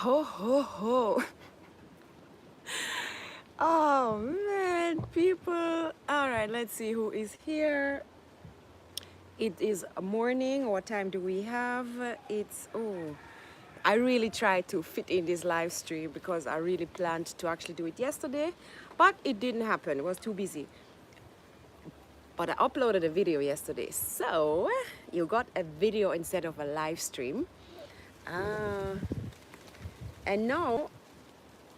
Ho, ho, ho. Oh, man, people. All right, let's see who is here. It is morning. What time do we have? It's, oh, I really tried to fit in this live stream because I really planned to actually do it yesterday, but it didn't happen. It was too busy. But I uploaded a video yesterday. So you got a video instead of a live stream. And now,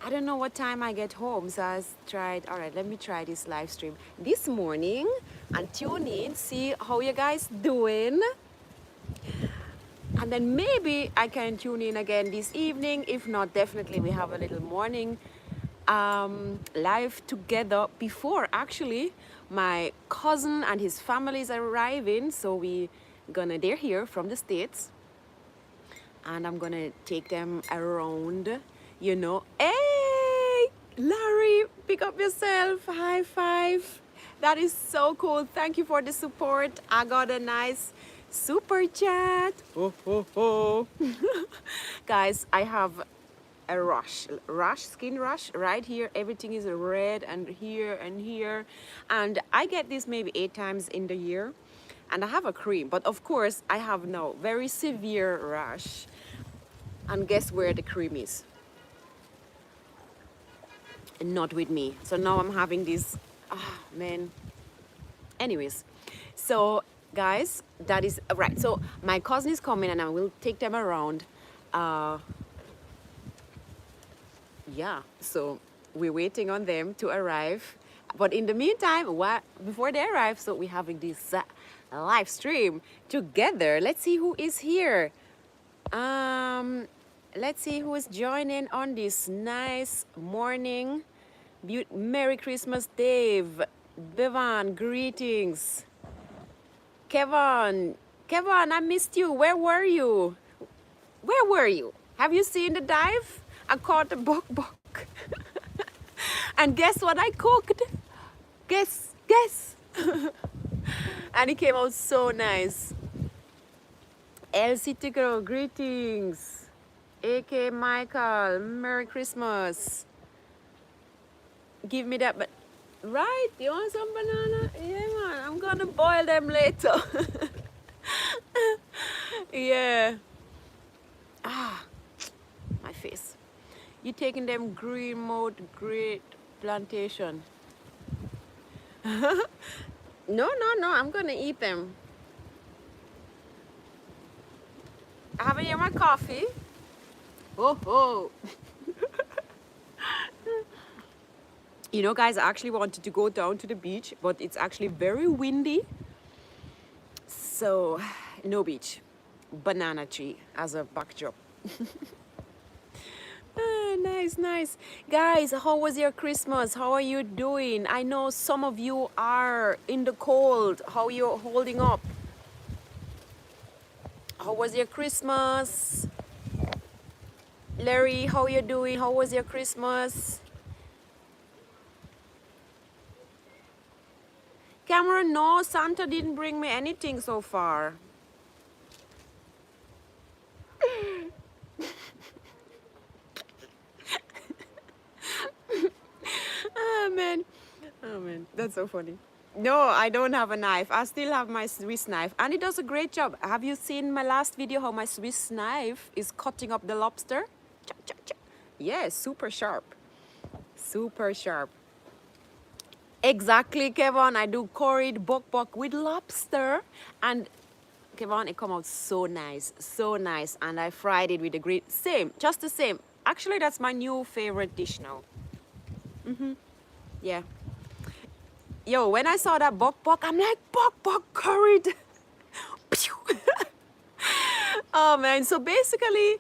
I don't know what time I get home, so I tried, all right, let me try this live stream this morning and tune in, see how you guys doing. And then maybe I can tune in again this evening. If not, definitely we have a little morning live together before actually my cousin and his family is arriving. So they're here from the States. And I'm gonna take them around, you know. Hey, Larry, pick up yourself, high five. That is so cool. Thank you for the support. I got a nice super chat. Oh, oh, oh. Guys, I have a skin rash right here. Everything is red and here and here. And I get this maybe 8 times in the year. And I have a cream, but of course I have now very severe rash. And guess where the cream is? Not with me. So now I'm having this, man. Anyways, so guys, that is right. So my cousin is coming and I will take them around. Yeah, so we're waiting on them to arrive. But in the meantime, before they arrive, so we're having this live stream together. Let's see who is here. Let's see who is joining on this nice morning. Merry Christmas, Dave. Bevan, greetings. Kevin, I missed you. Where were you? Where were you? Have you seen the dive? I caught a buck. And guess what I cooked? Guess. And it came out so nice. Elsie Tigro, greetings. AK Michael, Merry Christmas. Give me that, but right, you want some banana? Yeah, man, I'm gonna boil them later. Yeah. My face. You taking them green mode, great plantation. No, I'm gonna eat them. I haven't had my coffee. Oh. You know, guys, I actually wanted to go down to the beach, but it's actually very windy. So, no beach. Banana tree as a backdrop. Nice. Guys, how was your Christmas? How are you doing? I know some of you are in the cold. How are you holding up? How was your Christmas? Larry, how are you doing? How was your Christmas? Cameron, no, Santa didn't bring me anything so far. Oh man, that's so funny. No, I don't have a knife. I still have my Swiss knife and it does a great job. Have you seen my last video how my Swiss knife is cutting up the lobster? Yeah, super sharp. Exactly, Kevin. I do curried bok with lobster, and Kevin, it come out so nice, and I fried it with the great just the same. Actually, that's my new favorite dish now. Yeah. Yo, when I saw that bok, I'm like, bok curried. Oh man, so basically,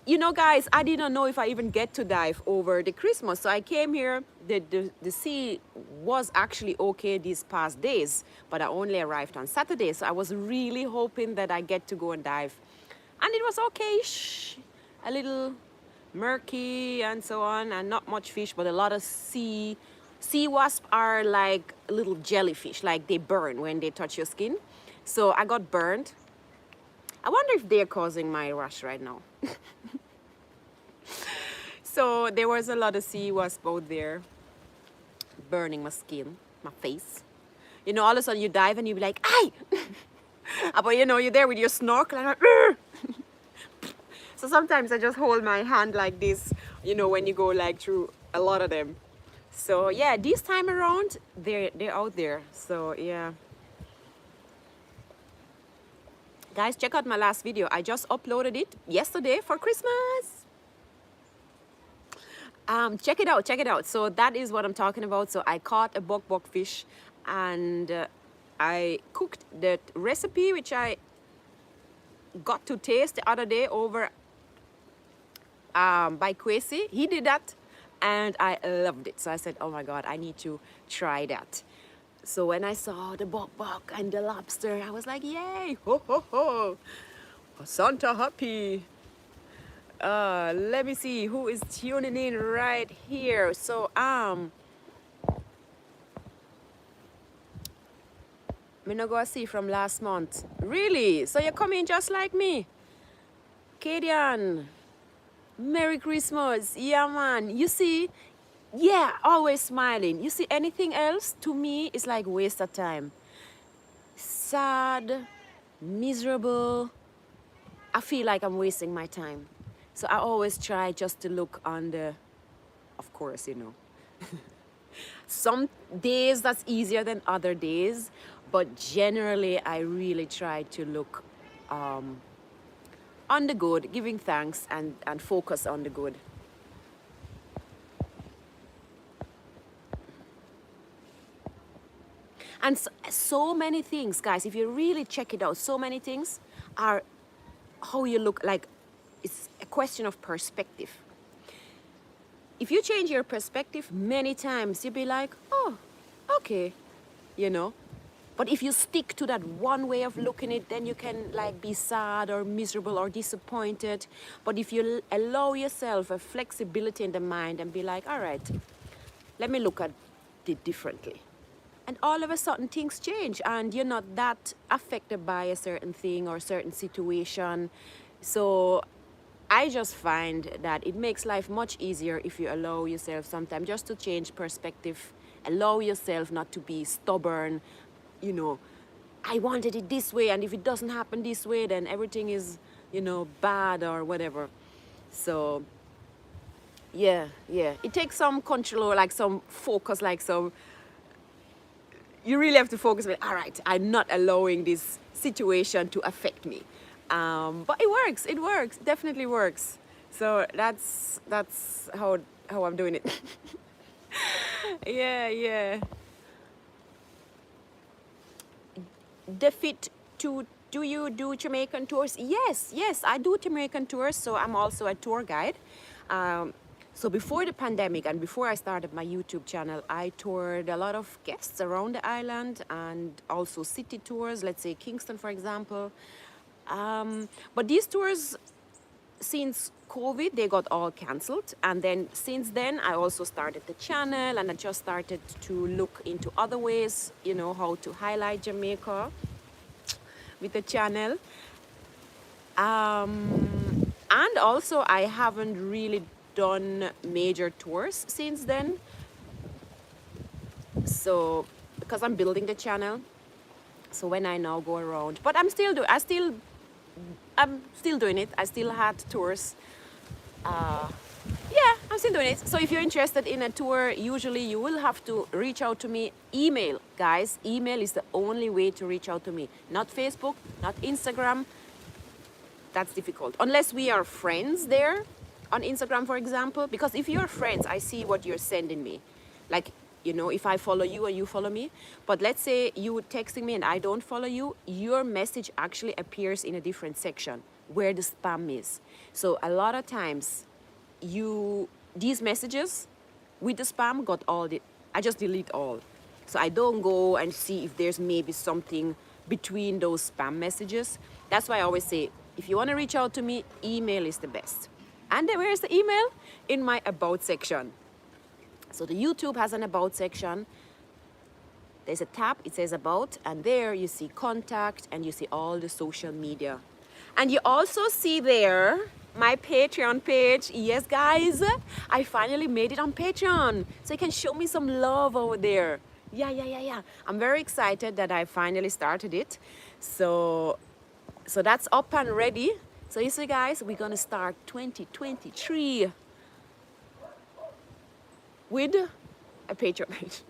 you know, guys, I didn't know if I even get to dive over the Christmas. So I came here. The sea was actually okay these past days, but I only arrived on Saturday. So I was really hoping that I get to go and dive. And it was okay-ish. A little murky and so on, and not much fish, but a lot of sea wasps are like little jellyfish, like they burn when they touch your skin. So I got burned. I wonder if they're causing my rash right now. So there was a lot of sea wasp out there burning my skin, my face. You know, all of a sudden you dive and you be like, "Aye!" But you know, you're there with your snorkel and so sometimes I just hold my hand like this, you know, when you go like through a lot of them. So yeah, this time around, they're out there. So yeah. Guys, check out my last video. I just uploaded it yesterday for Christmas. Check it out, check it out. So that is what I'm talking about. So I caught a buck fish and I cooked that recipe, which I got to taste the other day over by Kwesi. He did that and I loved it. So I said, oh my God, I need to try that. So when I saw the buck and the lobster, I was like, yay, ho, ho, ho. Santa happy. Let me see who is tuning in right here. So, I'm not gonna see from last month. Really? So you're coming just like me? Kadian, Merry Christmas. Yeah, man. You see, yeah, always smiling. You see, anything else to me is like waste of time. Sad, miserable. I feel like I'm wasting my time. So I always try just to look on the, of course, you know. Some days that's easier than other days, but generally I really try to look on the good, giving thanks and focus on the good. And so many things, guys, if you really check it out, so many things are how you look. Like, it's a question of perspective. If you change your perspective many times, you'll be like, oh, okay, you know. But if you stick to that one way of looking at it, then you can like be sad or miserable or disappointed. But if you allow yourself a flexibility in the mind and be like, all right, let me look at it differently. And all of a sudden things change and you're not that affected by a certain thing or a certain situation. So I just find that it makes life much easier if you allow yourself sometimes just to change perspective, allow yourself not to be stubborn, you know, I wanted it this way and if it doesn't happen this way, then everything is, you know, bad or whatever. So yeah, it takes some control, like some focus, like some, you really have to focus on, all right, I'm not allowing this situation to affect me. But it works, definitely works. So that's how I'm doing it. Yeah. Do you do Jamaican tours? Yes, I do Jamaican tours. So I'm also a tour guide. So before the pandemic and before I started my YouTube channel, I toured a lot of guests around the island and also city tours, let's say Kingston, for example. But these tours, since COVID, they got all cancelled. And then since then, I also started the channel and I just started to look into other ways, you know, how to highlight Jamaica with the channel. And also I haven't really done major tours since then. So, because I'm building the channel. So when I now go around, but I'm still doing it. I still had tours. Yeah, I'm still doing it. So if you're interested in a tour, usually you will have to reach out to me. Email, guys. Email is the only way to reach out to me. Not Facebook, not Instagram. That's difficult. Unless we are friends there on Instagram, for example. Because if you're friends, I see what you're sending me. Like, you know, if I follow you and you follow me. But let's say you texting me and I don't follow you, your message actually appears in a different section where the spam is. So a lot of times these messages with the spam got I just delete all. So I don't go and see if there's maybe something between those spam messages. That's why I always say, if you want to reach out to me, email is the best. And then where's the email? In my about section. So the YouTube has an about section. There's a tab, it says about, and there you see contact and you see all the social media. And you also see there my Patreon page. Yes, guys, I finally made it on Patreon. So you can show me some love over there. Yeah. I'm very excited that I finally started it. So that's up and ready. So you see, guys, we're gonna start 2023 with a Patreon page.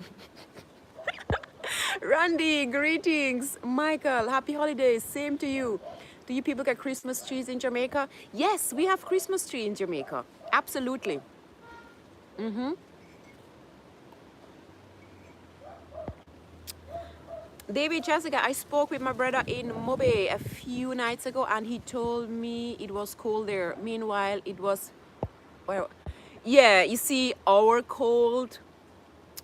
Randy, greetings. Michael, happy holidays. Same to you. Do you people get Christmas trees in Jamaica? Yes, we have Christmas tree in Jamaica. Absolutely. David, Jessica, I spoke with my brother in Mobe a few nights ago and he told me it was cold there. Meanwhile, it was, well, yeah, you see, our cold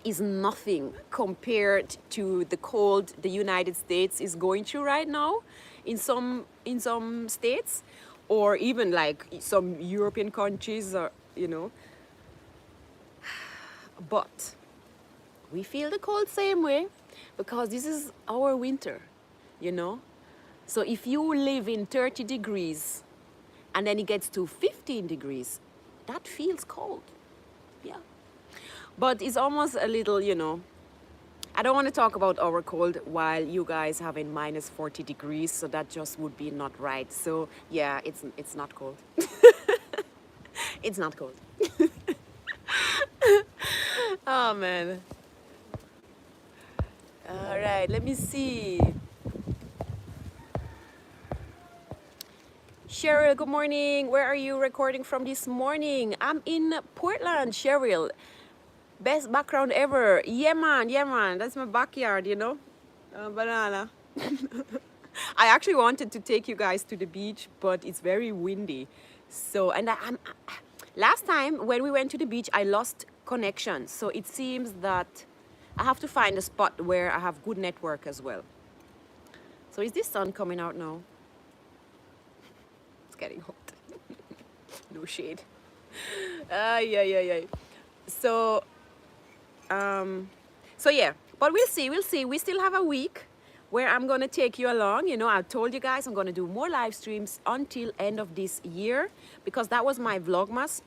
is nothing compared to the cold the United States is going through right now in some states, or even like some European countries, or but we feel the cold same way because this is our winter, so if you live in 30 degrees and then it gets to 15 degrees, that feels cold. Yeah. But it's almost a little, I don't want to talk about our cold while you guys have in minus 40 degrees, so that just would be not right. So yeah, it's not cold. It's not cold. Oh man. All right, let me see. Cheryl, good morning. Where are you recording from this morning? I'm in Portland, Cheryl. Best background ever. Yeah man, that's my backyard, banana. I actually wanted to take you guys to the beach, but it's very windy. So, and last time when we went to the beach, I lost connection. So it seems that I have to find a spot where I have good network as well. So is this sun coming out now? It's getting hot. No shade. Yeah. So yeah, but we'll see. We still have a week where I'm gonna take you along. I told you guys I'm gonna do more live streams until end of this year, because that was my vlogmas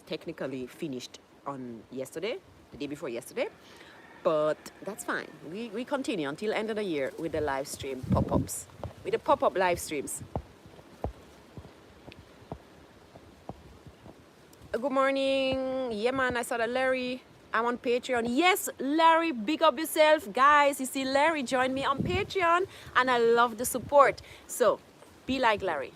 technically finished on yesterday, the day before yesterday, but that's fine. We continue until end of the year with the live stream pop-ups, with the pop-up live streams. Good morning. Yeah man, I saw that Larry, I'm on Patreon. Yes, Larry, big up yourself. Guys, you see Larry joined me on Patreon and I love the support. So, be like Larry.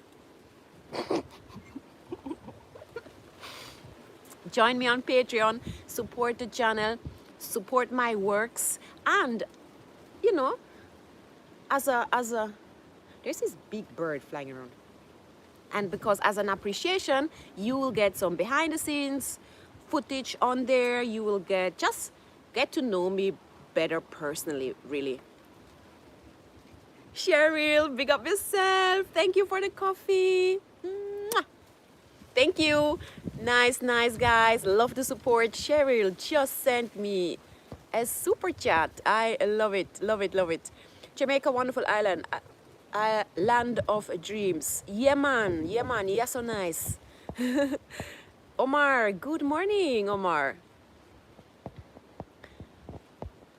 Join me on Patreon, support the channel, support my works, and, there's this big bird flying around. And because as an appreciation, you will get some behind the scenes footage on there. You will get to know me better personally, really. Cheryl, big up yourself. Thank you for the coffee. Mwah. Thank you. Nice, guys. Love the support. Cheryl just sent me a super chat. I love it. Jamaica, wonderful island. Land of dreams. Yeah man, yeah, so nice. Omar, good morning, Omar.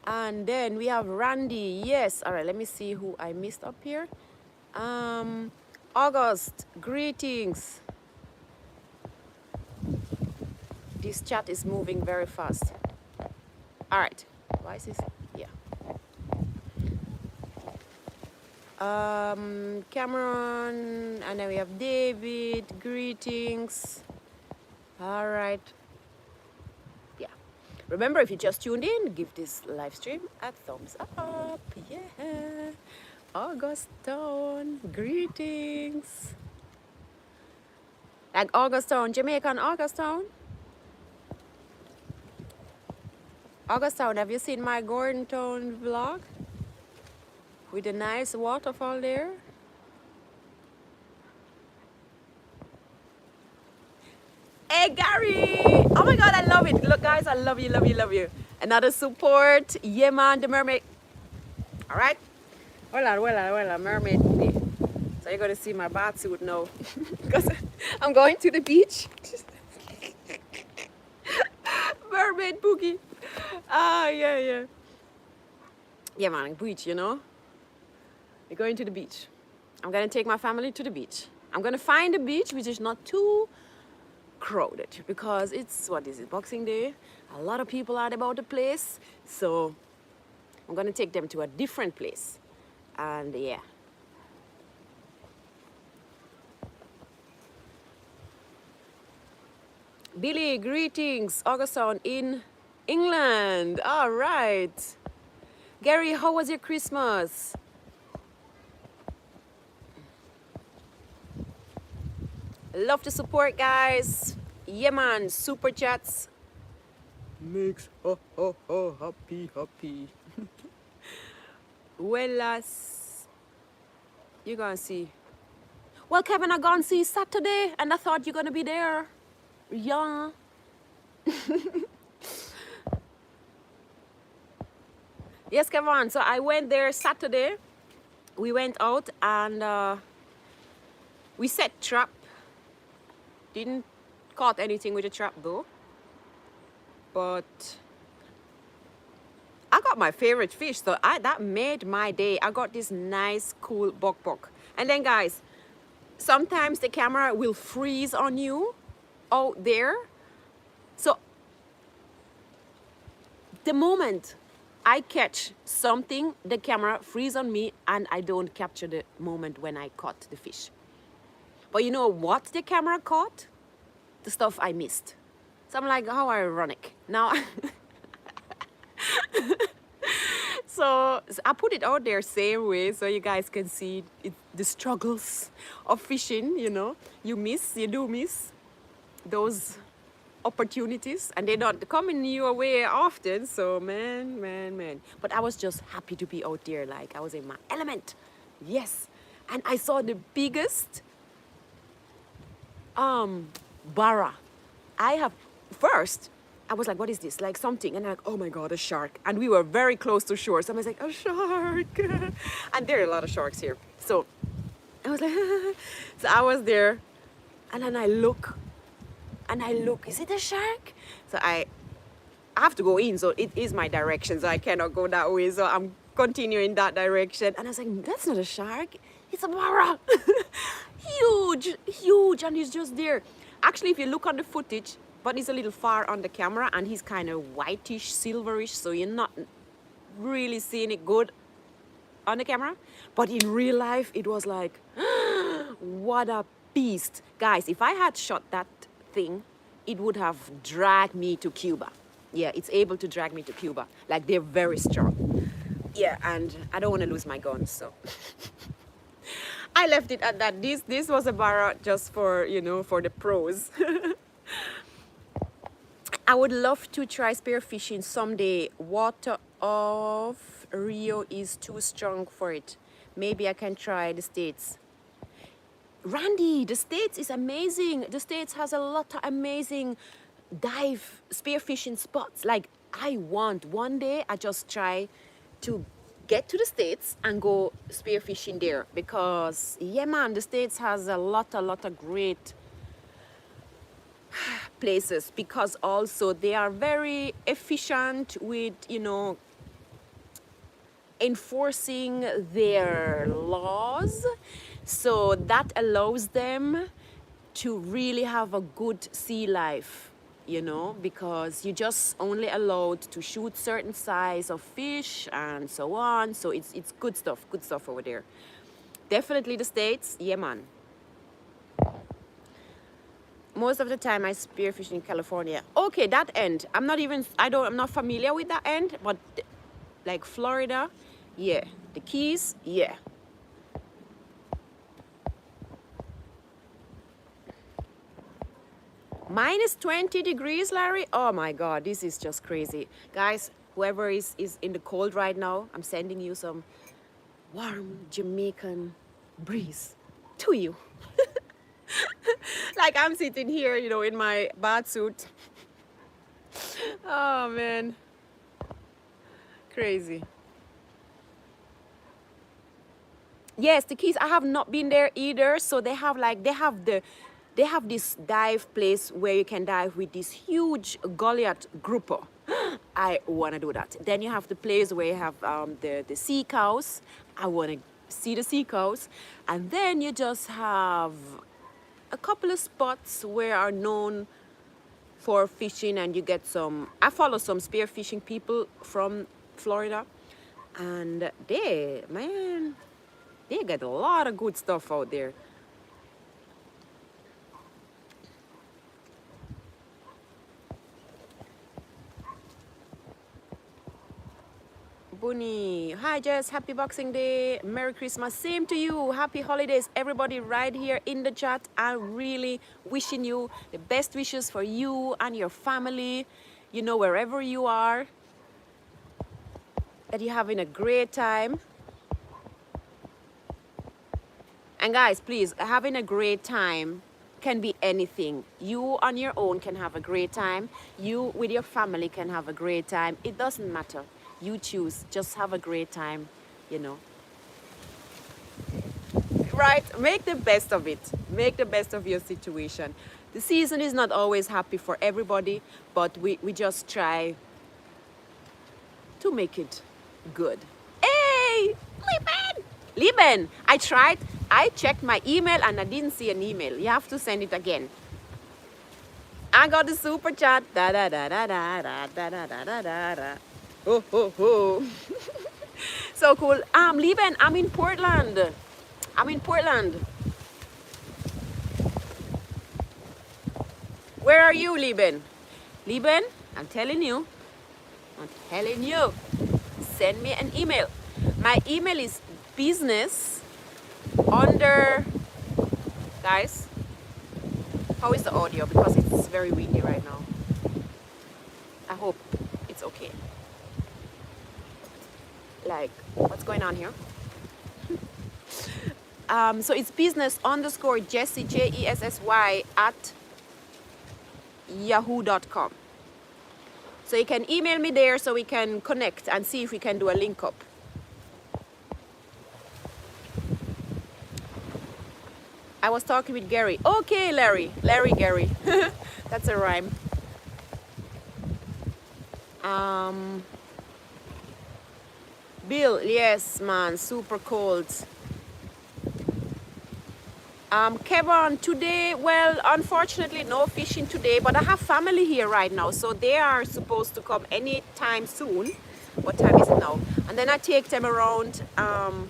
And then we have Randy. Yes, all right, let me see who I missed up here. August, greetings. This chat is moving very fast. All right, why is this? Yeah. Cameron, and then we have David, greetings. All right. Yeah. Remember, if you just tuned in, give this live stream a thumbs up. Yeah. Augustone, greetings. Like Augustone, Jamaican Augustone. Augustone, have you seen my Gordontown vlog? With a nice waterfall there. Hey Gary! Oh my god, I love it. Look guys, I love you. Another support. Yeah man, the mermaid. Alright? Well, mermaid. So you're gonna see my bathsuit now. Because I'm going to the beach. Mermaid boogie. Ah, yeah, yeah. Yeah, man, beach, you know. We're going to the beach. I'm gonna take my family to the beach. I'm gonna find a beach which is not too crowded because it's, what is it, Boxing Day? A lot of people are about the place. So I'm gonna take them to a different place. And yeah. Billy, greetings. Auguston in England. All right. Gary, how was your Christmas? Love to support, guys. Yeah, man. Super chats. Makes happy, happy. Well, you gonna see. Well, Kevin, I gonna see Saturday, and I thought you're gonna be there. Yeah. Yes, Kevin. So I went there Saturday. We went out and we set trap. Didn't caught anything with the trap though. But I got my favorite fish, so that made my day. I got this nice, cool bok. And then, guys, sometimes the camera will freeze on you out there. So the moment I catch something, the camera freeze on me and I don't capture the moment when I caught the fish. But you know what the camera caught? The stuff I missed. So I'm like, how ironic. Now, so I put it out there same way so you guys can see the struggles of fishing, you know. You do miss those opportunities and they don't come in your way often. So man. But I was just happy to be out there, like I was in my element. Yes. And I saw the biggest barra. I was like, what is this? Like something. And I'm like, oh my God, a shark. And we were very close to shore. So I was like, a shark. And there are a lot of sharks here. So I was like, so I was there. And then I look, is it a shark? So I have to go in. So it is my direction. So I cannot go that way. So I'm continuing that direction. And I was like, that's not a shark. It's a barra. Huge. And he's just there. Actually, if you look on the footage, but he's a little far on the camera and he's kind of whitish, silverish, so you're not really seeing it good on the camera. But in real life, it was like, what a beast. Guys, if I had shot that thing, it would have dragged me to Cuba. Yeah, it's able to drag me to Cuba. Like, they're very strong. Yeah, and I don't want to lose my guns, so. I left it at that. This was a barra just for, you know, for the pros. I would love to try spearfishing someday. Water of Rio is too strong for it. Maybe I can try the States. Randy, the States is amazing. The States has a lot of amazing dive spearfishing spots. Like, I want one day I just try to get to the States and go spearfishing there, because yeah man, the States has a lot of great places, because also they are very efficient with, you know, enforcing their laws, so that allows them to really have a good sea life, you know, because you just only allowed to shoot certain size of fish and so on. So it's good stuff over there. Definitely the States, yeah man. Most of the time I spearfish in California. Okay, that end. I'm not familiar with that end, but like Florida, yeah. The Keys, yeah. Minus 20 degrees, Larry. Oh my God, this is just crazy. Guys, whoever is in the cold right now, I'm sending you some warm Jamaican breeze to you. Like I'm sitting here, you know, in my bath suit. Oh man, crazy. Yes, the Keys, I have not been there either. So they have the they have this dive place where you can dive with this huge Goliath grouper. I want to do that. Then you have the place where you have the sea cows. I want to see the sea cows. And then you just have a couple of spots where are known for fishing, and you get some, I follow some spearfishing people from Florida, and they get a lot of good stuff out there. Bunny, hi Jess, happy Boxing Day, Merry Christmas, same to you, happy holidays, everybody right here in the chat. I'm really wishing you the best wishes for you and your family, you know, wherever you are, that you're having a great time. And guys, please, having a great time can be anything. You on your own can have a great time, you with your family can have a great time, it doesn't matter. You choose, just have a great time, you know. Right? Make the best of it. Make the best of your situation. The season is not always happy for everybody, but we just try to make it good. Hey, Lieben, I tried, I checked my email and I didn't see an email. You have to send it again. I got the super chat. Da da da da da da da da da da da. Oh, oh, oh. So cool. Lieben, I'm in Portland. I'm in Portland. Where are you, Lieben? Lieben, I'm telling you. Send me an email. My email is business under, guys, how is the audio? Because it's very windy right now. I hope it's okay. Like, what's going on here? So it's business underscore Jessie, Jessy at yahoo.com. So you can email me there so we can connect and see if we can do a link up. I was talking with Gary. Okay, Larry, Gary. That's a rhyme. Bill, yes, man, super cold. Kevin, today, well, unfortunately, no fishing today, but I have family here right now, so they are supposed to come anytime soon. What time is it now? And then I take them around. Oh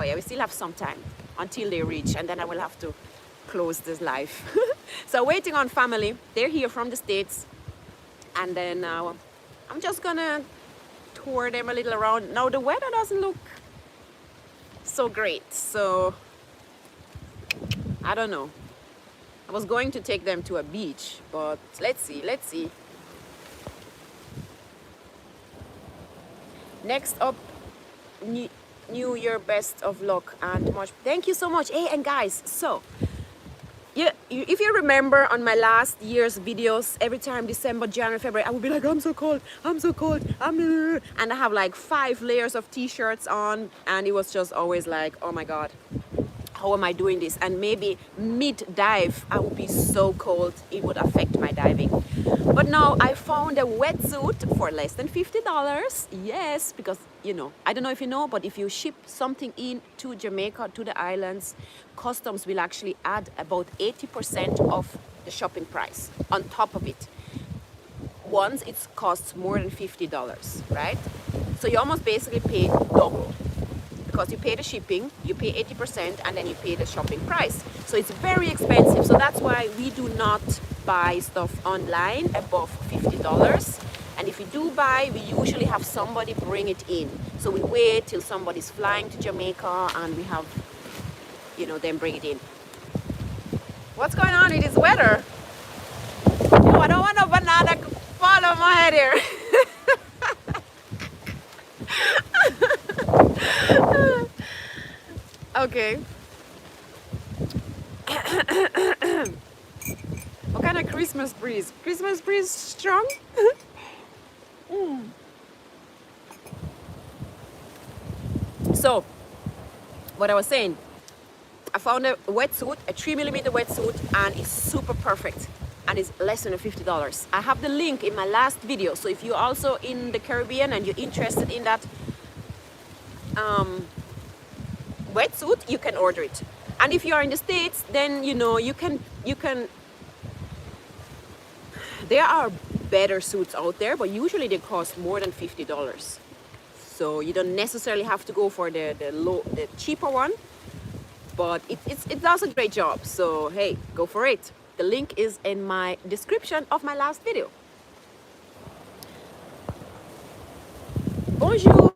yeah, we still have some time until they reach, and then I will have to close this live. So waiting on family. They're here from the States, and then I'm just gonna tour them a little around. Now the weather doesn't look so great, so I don't know. I was going to take them to a beach, but let's see. Next up, New Year, best of luck and much. Thank you so much. Hey, and guys, so yeah, if you remember on my last year's videos, every time December, January, February, I would be like, I'm so cold, and I have like 5 layers of t-shirts on, and it was just always like, oh my God, how am I doing this? And maybe mid-dive, I would be so cold, it would affect my diving. But now I found a wetsuit for less than $50. Yes, because, you know, I don't know if you know, but if you ship something in to Jamaica, to the islands, customs will actually add about 80% of the shopping price on top of it. Once it costs more than $50, right? So you almost basically pay double. Because you pay the shipping, you pay 80%, and then you pay the shopping price. So it's very expensive. So that's why we do not buy stuff online above $50. And if we do buy, we usually have somebody bring it in. So we wait till somebody's flying to Jamaica and we have, you know, them bring it in. What's going on in this weather? Oh, I don't want no banana to fall on my head here. Okay. What kind of Christmas breeze? Christmas breeze strong? So, what I was saying, I found a wetsuit, a 3mm wetsuit, and it's super perfect. And it's less than $50. I have the link in my last video. So if you're also in the Caribbean and you're interested in that wetsuit, you can order it. And if you are in the States, then you know you can there are better suits out there, but usually they cost more than $50. So you don't necessarily have to go for the cheaper one, but it does a great job. So hey, go for it. The link is in my description of my last video. Bonjour,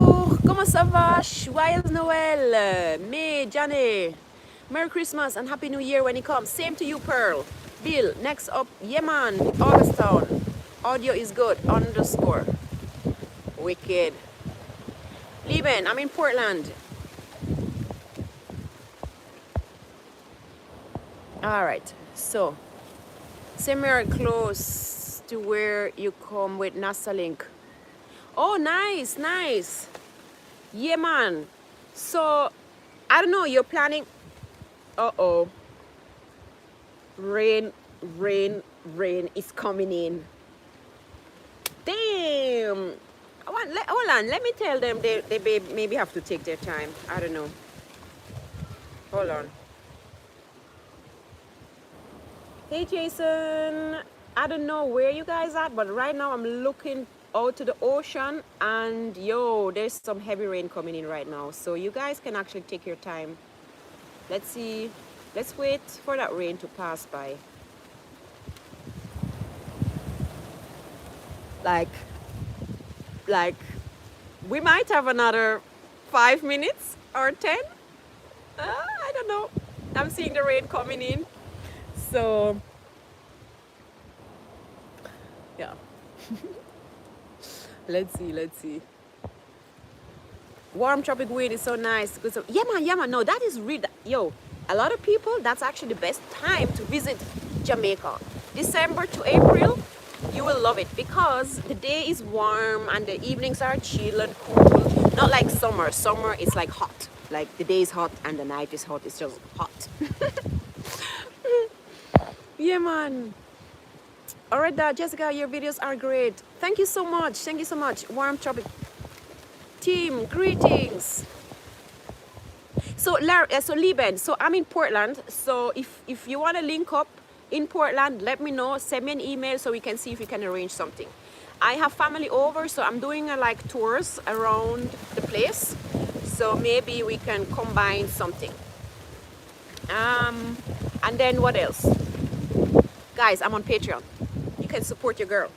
comment ça va? Joyeux Noël, May, Johnny. Merry Christmas and Happy New Year when it comes. Same to you, Pearl. Bill, next up, Yeman, Augustown. Audio is good, underscore. Wicked. Lieben, I'm in Portland. All right, so somewhere close to where you come with NASA link. Oh, nice, nice. Yeah, man. So, I don't know, you're planning. Uh-oh. Rain is coming in. Damn. Hold on, let me tell them they maybe have to take their time. I don't know. Hold on. Hey, Jason. I don't know where you guys at, but right now I'm looking out to the ocean, and yo, there's some heavy rain coming in right now. So you guys can actually take your time. Let's see. Let's wait for that rain to pass by. Like we might have another 5 minutes or 10. I don't know. I'm seeing the rain coming in. So yeah. Let's see. Warm tropic wind is so nice. So, yeah man, no, that is really, yo, a lot of people, that's actually the best time to visit Jamaica. December to April, you will love it because the day is warm and the evenings are chill and cool. Not like summer. Summer is like hot. Like the day is hot and the night is hot. It's just hot. Yeah, man. All right, Jessica, your videos are great. Thank you so much. Thank you so much. Warm tropic team, greetings. So, Lieben, so I'm in Portland. So if you want to link up in Portland, let me know. Send me an email so we can see if we can arrange something. I have family over, so I'm doing like tours around the place. So maybe we can combine something. And then what else? Guys, I'm on Patreon. You can support your girl.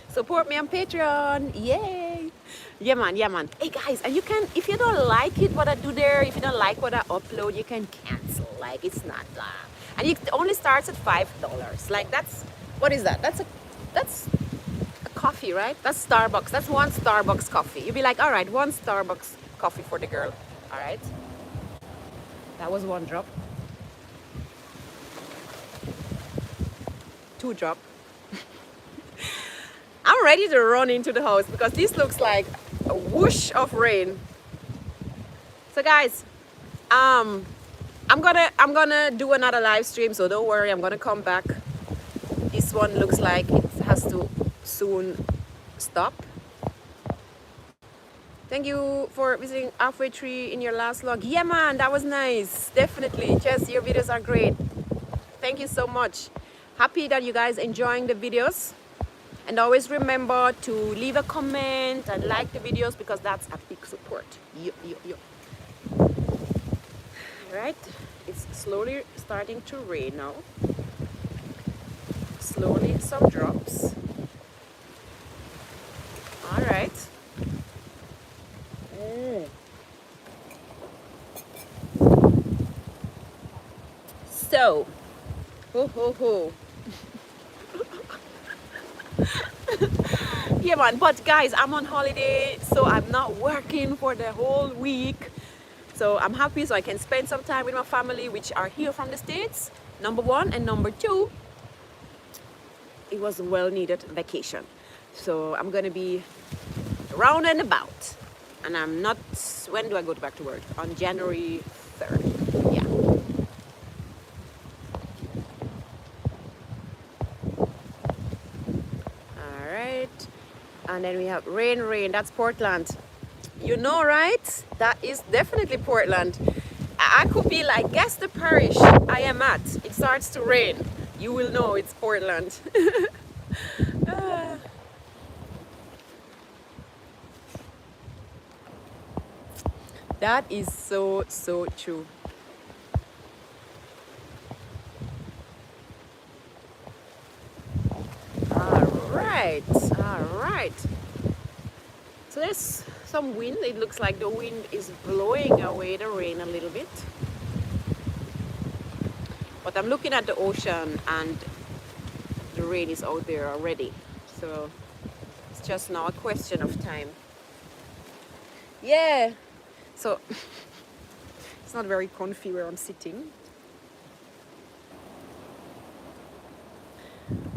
Support me on Patreon. Yay. Yeah man. Hey guys, and you can, if you don't like it what I do there, if you don't like what I upload, you can cancel. Like, it's not blah. And it only starts at $5. Like, that's, what is that? That's a coffee, right? That's Starbucks. That's one Starbucks coffee. You'd be like, all right, one Starbucks coffee for the girl. All right. That was one drop. 2 drop. I'm ready to run into the house because this looks like a whoosh of rain. So guys, I'm gonna do another live stream, so don't worry, I'm gonna come back. This one looks like it has to soon stop. Thank you for visiting Halfway Tree in your last log. Yeah man, that was nice. Definitely. Jess, your videos are great. Thank you so much. Happy that you guys enjoying the videos. And always remember to leave a comment and like the videos because that's a big support. Yo. Alright, it's slowly starting to rain now. Slowly, some drops. Alright. So, ho. Yeah man, but guys, I'm on holiday, so I'm not working for the whole week. So I'm happy so I can spend some time with my family, which are here from the States, number 1, and number 2, it was a well-needed vacation. So I'm gonna be round and about. And I'm not, when do I go back to work? On January 3rd. Yeah. All right. And then we have rain. That's Portland. You know, right? That is definitely Portland. I could be like, guess the parish I am at. It starts to rain. You will know it's Portland. That is so true. All right. So there's some wind. It looks like the wind is blowing away the rain a little bit. But I'm looking at the ocean and the rain is out there already. So it's just now a question of time. Yeah. So it's not very comfy where I'm sitting.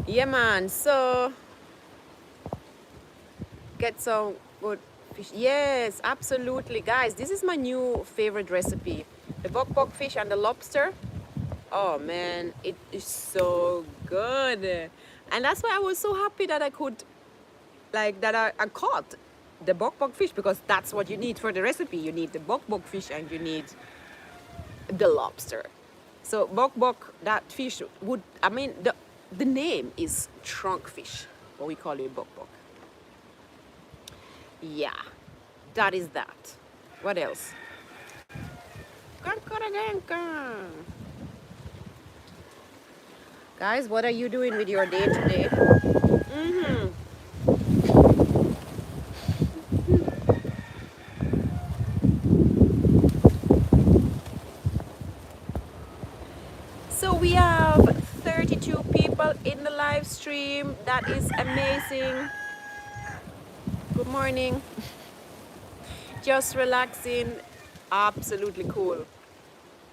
Yeah, man. So get some good fish. Yes, absolutely, guys. This is my new favorite recipe: the bok fish and the lobster. Oh man, it is so good, and that's why I was so happy that I could, like, that I caught the bok fish, because that's what you need for the recipe. You need the bok fish and you need the lobster. So bok, that fish would, I mean, the name is trunk fish, what we call it bok. Yeah, that is that. What else? Guys, what are you doing with your day today? So we have 32 people in the live stream. That is amazing. Good morning. Just relaxing. Absolutely cool.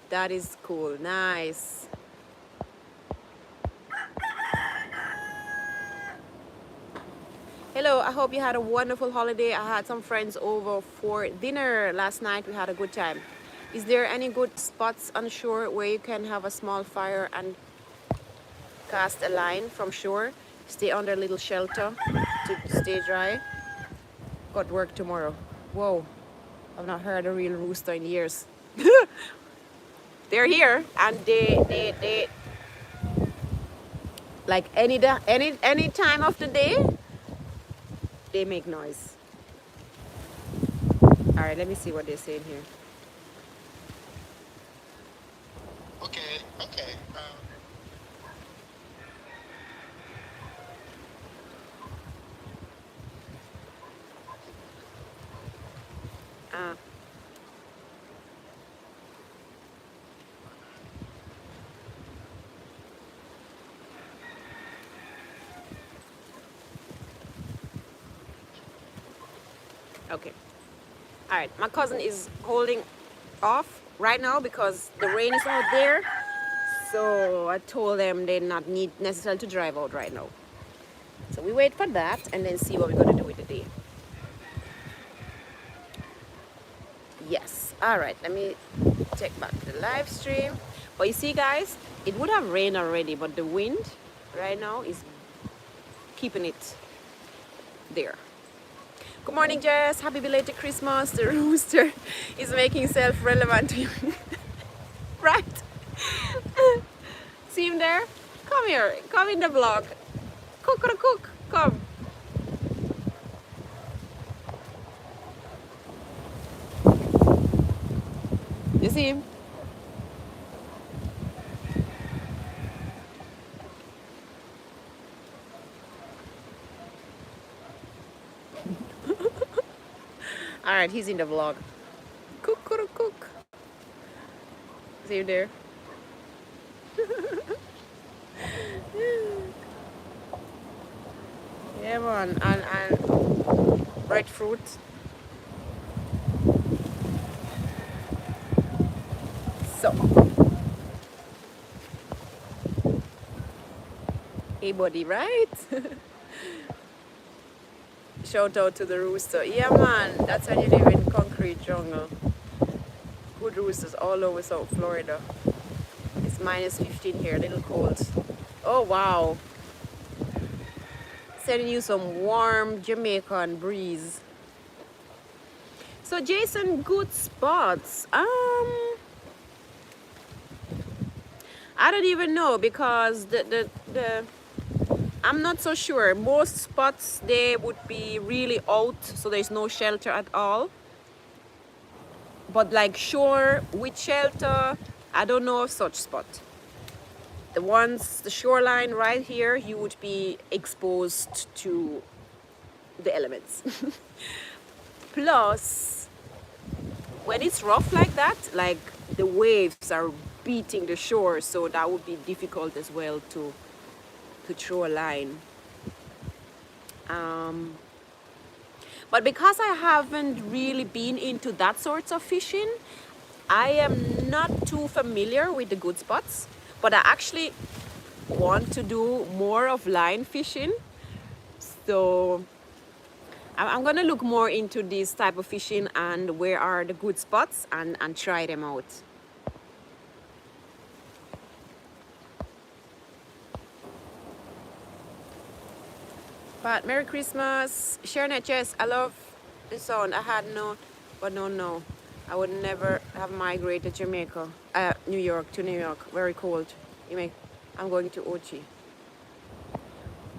That is cool. Nice. Hello, I hope you had a wonderful holiday. I had some friends over for dinner last night. We had a good time. Is there any good spots on shore where you can have a small fire and cast a line from shore? Stay under a little shelter to stay dry. Got work tomorrow. Whoa, I've not heard a real rooster in years. They're here, and they like any time of the day, they make noise. All right, let me see what they're saying here. Okay. Okay. All right, my cousin is holding off right now because the rain is out there. So I told them they not need necessarily to drive out right now. So we wait for that and then see what we're gonna do with the day. Yes. All right, let me check back the live stream. But you see, guys, it would have rained already, but the wind right now is keeping it there. Good morning, Jess. Happy belated Christmas. The rooster is making himself relevant to you. Right? See him there? Come here. Come in the vlog. Cook. Come. You see him? All right, he's in the vlog. Cook. See you there. Yeah, man, and breadfruit. So, hey, buddy, right? Shout out to the rooster. Yeah, man, that's when you live in concrete jungle. Good roosters all over South Florida. It's minus 15 here, a little cold. Oh, wow. Sending you some warm Jamaican breeze. So, Jason, good spots. I don't even know because I'm not so sure. Most spots they would be really out, so there's no shelter at all. But like shore with shelter, I don't know of such spot. The shoreline right here, you would be exposed to the elements. Plus, when it's rough like that, like the waves are beating the shore, so that would be difficult as well to throw a line. But because I haven't really been into that sorts of fishing, I am not too familiar with the good spots. But I actually want to do more of line fishing. So I'm gonna look more into this type of fishing and where are the good spots and try them out. But Merry Christmas, Sharon HS. I love the sound. I had no, but no. I would never have migrated Jamaica, New York to New York. Very cold. I'm going to Ochi.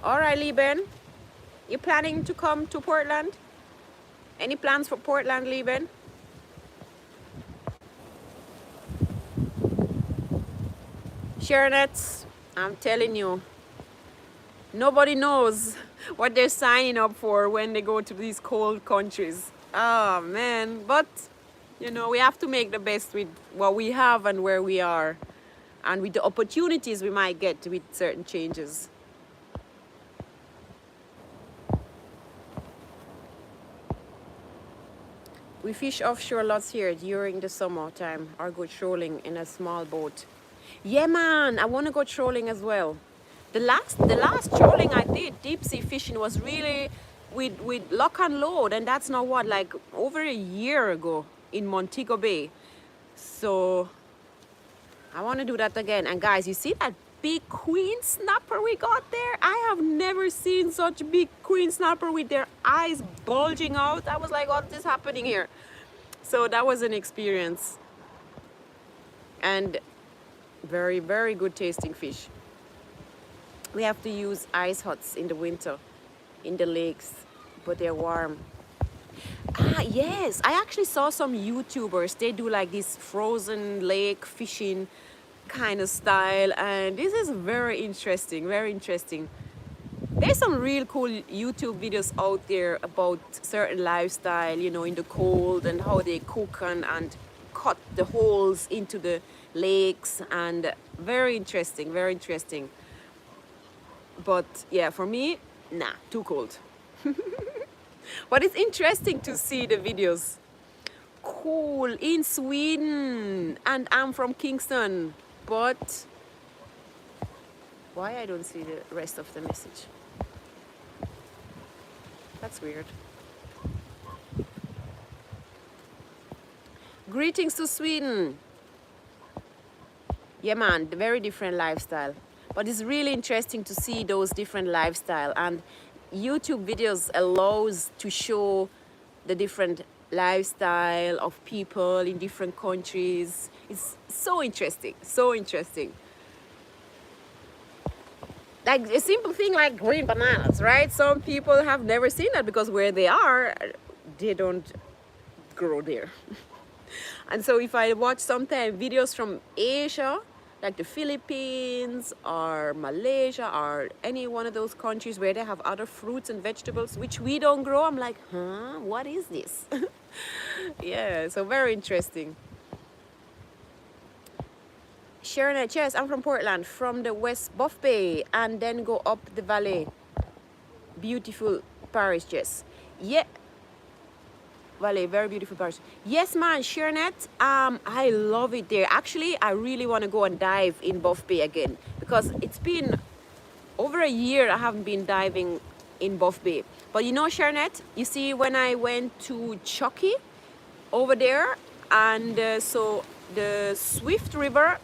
All right, Lieben. You planning to come to Portland? Any plans for Portland, Lieben? Sharonette, I'm telling you, nobody knows what they're signing up for when they go to these cold countries. Oh man, but you know, we have to make the best with what we have and where we are and with the opportunities we might get with certain changes. We fish offshore lots here during the summertime or go trolling in a small boat. Yeah man, I want to go trolling as well. The last trolling I did, deep sea fishing, was really with lock and load, and that's now what, like over a year ago in Montego Bay. So I want to do that again. And guys, you see that big queen snapper we got there? I have never seen such big queen snapper with their eyes bulging out. I was like, what is happening here? So that was an experience. And very, very good tasting fish. We have to use ice huts in the winter in the lakes, but they're warm. Ah, yes, I actually saw some YouTubers. They do like this frozen lake fishing kind of style, and this is very interesting, very interesting. There's some real cool YouTube videos out there about certain lifestyle, you know, in the cold and how they cook and cut the holes into the lakes, and very interesting, very interesting. But yeah, for me, nah, too cold. But it's interesting to see the videos. Cool, in Sweden, and I'm from Kingston. But why I don't see the rest of the message? That's weird. Greetings to Sweden. Yeah man, very different lifestyle. But it's really interesting to see those different lifestyle, and YouTube videos allows to show the different lifestyle of people in different countries. It's so interesting, so interesting. Like a simple thing like green bananas, right? Some people have never seen that because where they are, they don't grow there. And so if I watch sometimes videos from Asia, like the Philippines or Malaysia or any one of those countries where they have other fruits and vegetables which we don't grow, I'm like, huh, what is this? Yeah, so very interesting. Sharon, yes, I'm from Portland, from the West Buff Bay, and then go up the valley. Beautiful parish, yes. Yeah. Valley, very beautiful parish. Yes, man, Sharonette, I love it there. Actually, I really want to go and dive in Buff Bay again because it's been over a year I haven't been diving in Buff Bay. But you know, Sharonette, you see, when I went to Chucky over there, and so the Swift River,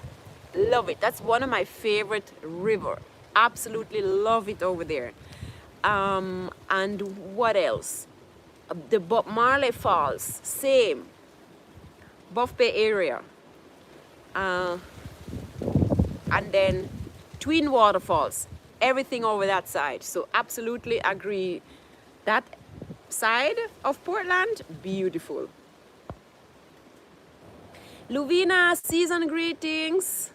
love it. That's one of my favorite river. Absolutely love it over there. And what else? The Bob Marley Falls, same. Buff Bay area. And then Twin Waterfalls, everything over that side. So absolutely agree. That side of Portland, beautiful. Luvina, season greetings.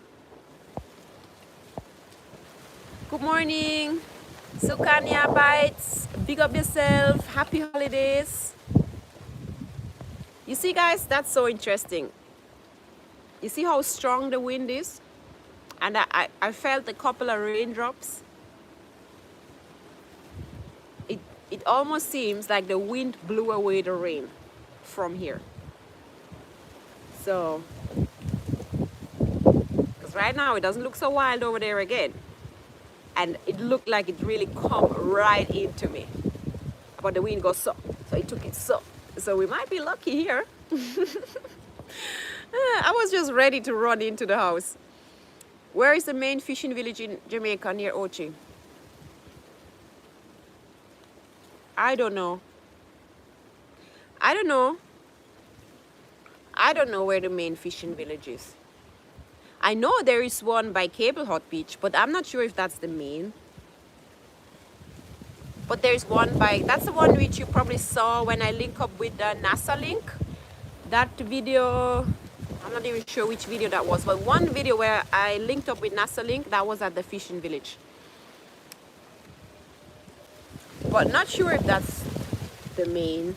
Good morning. Sukanya Bites, big up yourself. Happy holidays. You see, guys, that's so interesting. You see how strong the wind is? And I felt a couple of raindrops. It almost seems like the wind blew away the rain from here. So, because right now it doesn't look so wild over there again. And it looked like it really come right into me. But the wind goes so it took it so. So we might be lucky here. I was just ready to run into the house. Where is the main fishing village in Jamaica near Ochi? I don't know. I don't know. I don't know where the main fishing village is. I know there is one by Cable Hot Beach, but I'm not sure if that's the main. But there's one by, that's the one which you probably saw when I link up with the NASA link. That video, I'm not even sure which video that was, but one video where I linked up with NASA link, that was at the fishing village. But not sure if that's the main.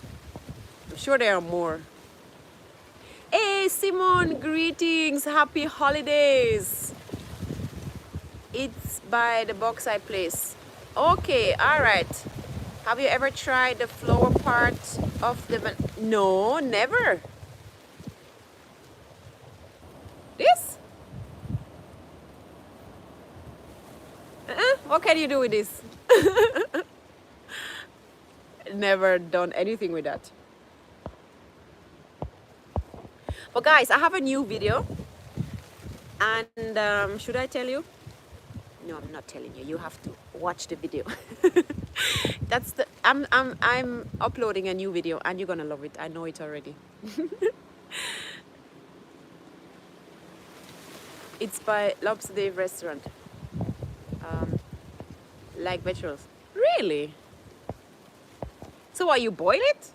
I'm sure there are more. Hey Simon, greetings, happy holidays. It's by the Bauxite Place. Okay, all right. Have you ever tried the flower part of the... No, never. This? What can you do with this? Never done anything with that. But guys, I have a new video. And should I tell you? No, I'm not telling you. You have to watch the video. That's the I'm uploading a new video and you're gonna love it. I know it already. It's by Lobster Dave Restaurant. Like vegetables. Really? So what, you boil it?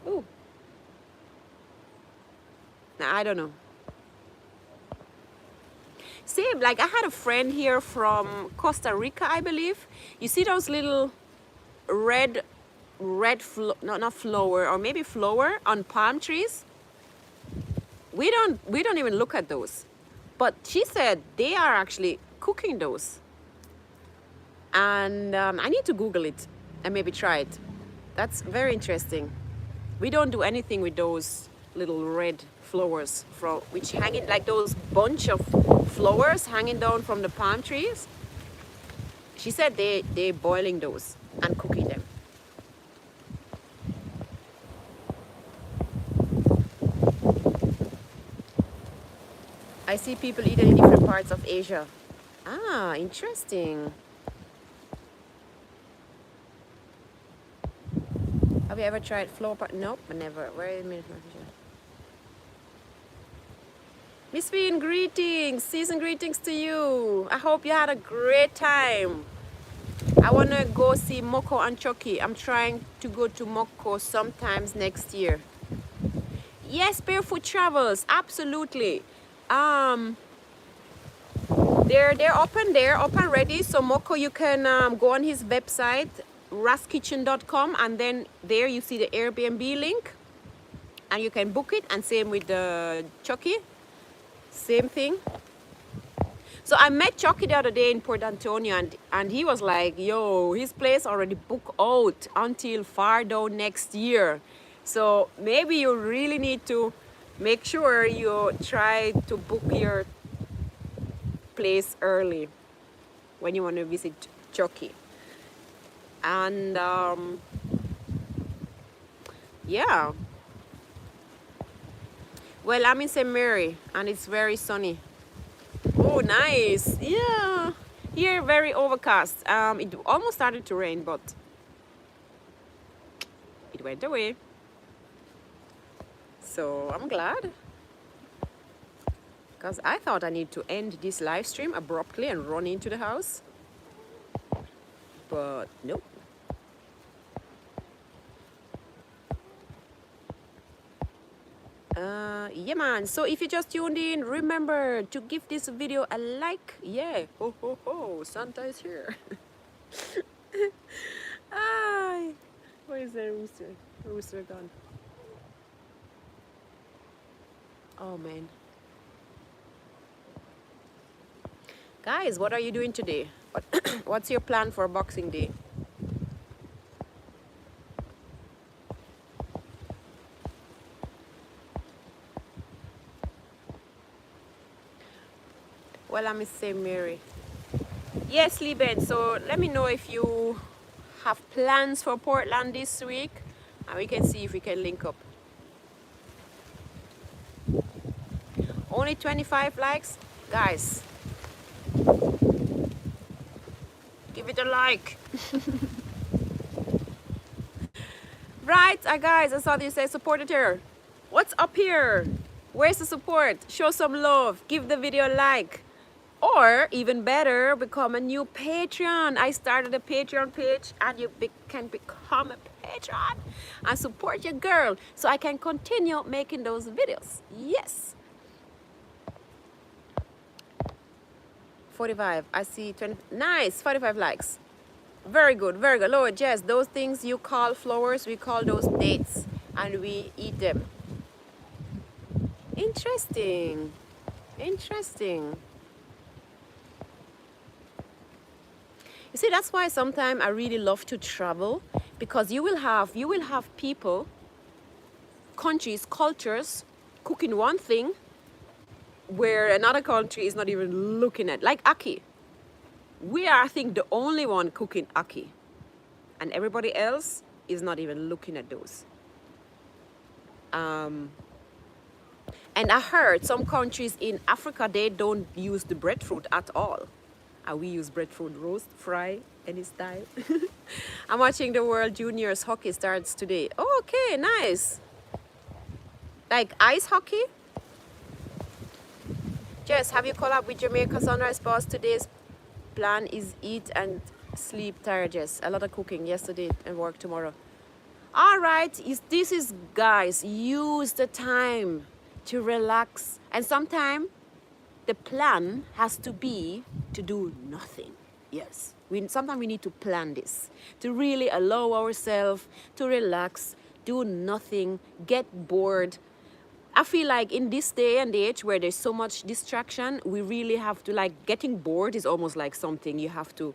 Ooh. Nah, I don't know. Same, like I had a friend here from Costa Rica, I believe. You see those little red not flower, or maybe flower on palm trees? We don't even look at those. But she said they are actually cooking those. And I need to Google it and maybe try it. That's very interesting. We don't do anything with those little red flowers from which hanging, like those bunch of flowers hanging down from the palm trees. She said they're boiling those and cooking them. I see people eat it in different parts of Asia. Ah, interesting. Have you ever tried flower pot? Nope, never. Where is it? Miss Bean, greetings. Season greetings to you. I hope you had a great time. I want to go see Moko and Chucky. I'm trying to go to Moko sometimes next year. Yes, Barefoot Travels, absolutely. They're up and ready. So Moko, you can go on his website, raskitchen.com, and then there you see the Airbnb link, and you can book it. And same with the Chucky, same thing. So I met Chucky the other day in Port Antonio, and he was like, yo, his place already booked out until far down next year. So maybe you really need to make sure you try to book your place early when you want to visit Turkey. And yeah, well, I'm in St. Mary and it's very sunny. Oh, nice. Yeah, here very overcast. It almost started to rain, but it went away. So I'm glad, because I thought I need to end this live stream abruptly and run into the house, but nope. Yeah, man. So if you just tuned in, remember to give this video a like. Yeah, ho ho ho, Santa is here. Ay, where is the rooster? Rooster gone. Oh man. Guys, what are you doing today? What's your plan for Boxing Day? Well, I'm in St. Mary. Yes, Lieben. So let me know if you have plans for Portland this week, and we can see if we can link up. Only 25 likes? Guys, give it a like. Right, guys, I saw you say supported here. What's up here? Where's the support? Show some love. Give the video a like. Or, even better, become a new Patreon. I started a Patreon page, and you can become a patron and support your girl so I can continue making those videos. Yes. 45. I see 20. Nice. 45 likes. Very good. Very good. Lord, yes, those things you call flowers, we call those dates, and we eat them. Interesting. Interesting. You see, that's why sometimes I really love to travel, because you will have people, countries, cultures cooking one thing where another country is not even looking at. Like ackee. We are, I think, the only one cooking ackee, and everybody else is not even looking at those. And I heard some countries in Africa, they don't use the breadfruit at all. And we use breadfruit roast, fry, any style. I'm watching the World Juniors hockey starts today. Oh, okay, nice. Like ice hockey? Jess, have you collabed with Jamaica Sunrise Boss? Today's plan is eat and sleep tired, Jess. A lot of cooking yesterday and work tomorrow. All right, this is, guys, use the time to relax. And sometimes the plan has to be to do nothing. Yes, sometimes we need to plan this, to really allow ourselves to relax, do nothing, get bored. I feel like in this day and age where there's so much distraction, we really have to, like, getting bored is almost like something you have to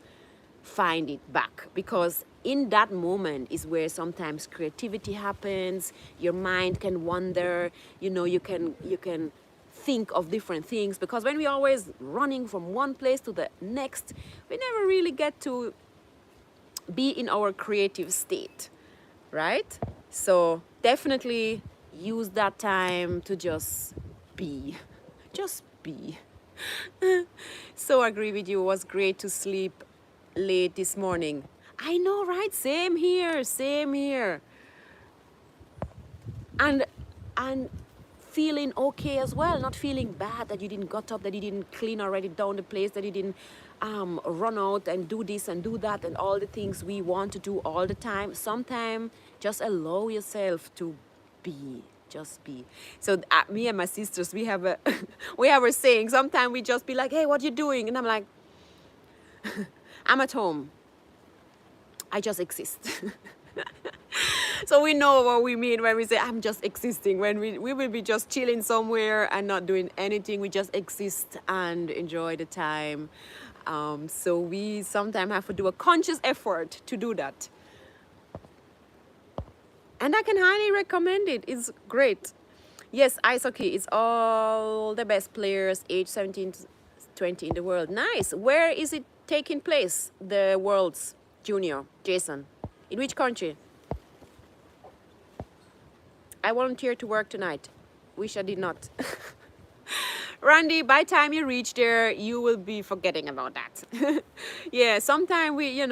find it back, because in that moment is where sometimes creativity happens. Your mind can wander, you know, you can think of different things, because when we're always running from one place to the next, we never really get to be in our creative state, right? So definitely use that time to just be. So I agree with you. It was great to sleep late this morning. I know, right? Same here. And feeling okay as well, not feeling bad that you didn't got up, that you didn't clean already down the place, that you didn't run out and do this and do that and all the things we want to do all the time. Sometimes just allow yourself to be. Just be. So me and my sisters, we have a saying. Sometimes we just be like, hey, what you doing? And I'm like, I'm at home. I just exist. So we know what we mean when we say I'm just existing. When we will be just chilling somewhere and not doing anything. We just exist and enjoy the time. So we sometimes have to do a conscious effort to do that. And I can highly recommend it. It's great. Yes, ice hockey. It's all the best players, age 17 to 20 in the world. Nice. Where is it taking place? The World's Junior, Jason. In which country? I volunteer to work tonight. Wish I did not. Randy, by the time you reach there, you will be forgetting about that. Yeah, sometimes we,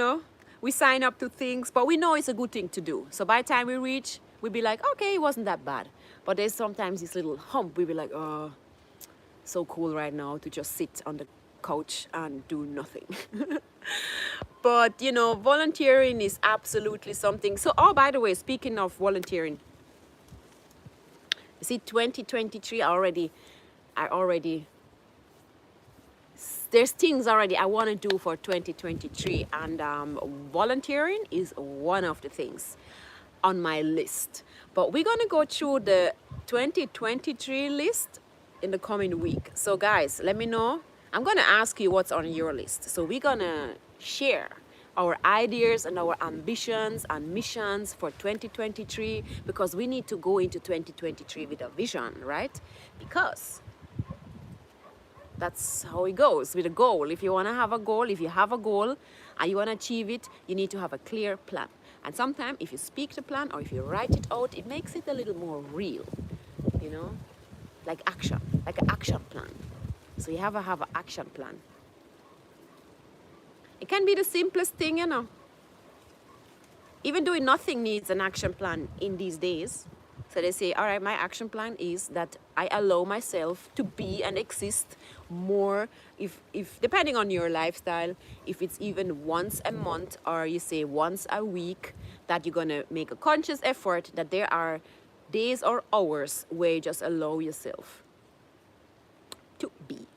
we sign up to things, but we know it's a good thing to do. So by the time we reach, we'll be like, okay, it wasn't that bad. But there's sometimes this little hump. We'll be like, oh, so cool right now to just sit on the couch and do nothing. But, volunteering is absolutely something. So, oh, by the way, speaking of volunteering, see, 2023 there's things already I want to do for 2023, and volunteering is one of the things on my list. But we're gonna go through the 2023 list in the coming week. So guys, let me know. I'm gonna ask you what's on your list. So we're gonna share our ideas and our ambitions and missions for 2023, because we need to go into 2023 with a vision, right? Because that's how it goes with a goal. If you want to have a goal, if you have a goal and you want to achieve it, you need to have a clear plan. And sometimes if you speak the plan or if you write it out, it makes it a little more real, like action, like an action plan. So you have an action plan. It can be the simplest thing, Even doing nothing needs an action plan in these days. So they say, all right, my action plan is that I allow myself to be and exist more, if depending on your lifestyle, if it's even once a month or you say once a week, that you're gonna make a conscious effort, that there are days or hours where you just allow yourself to be.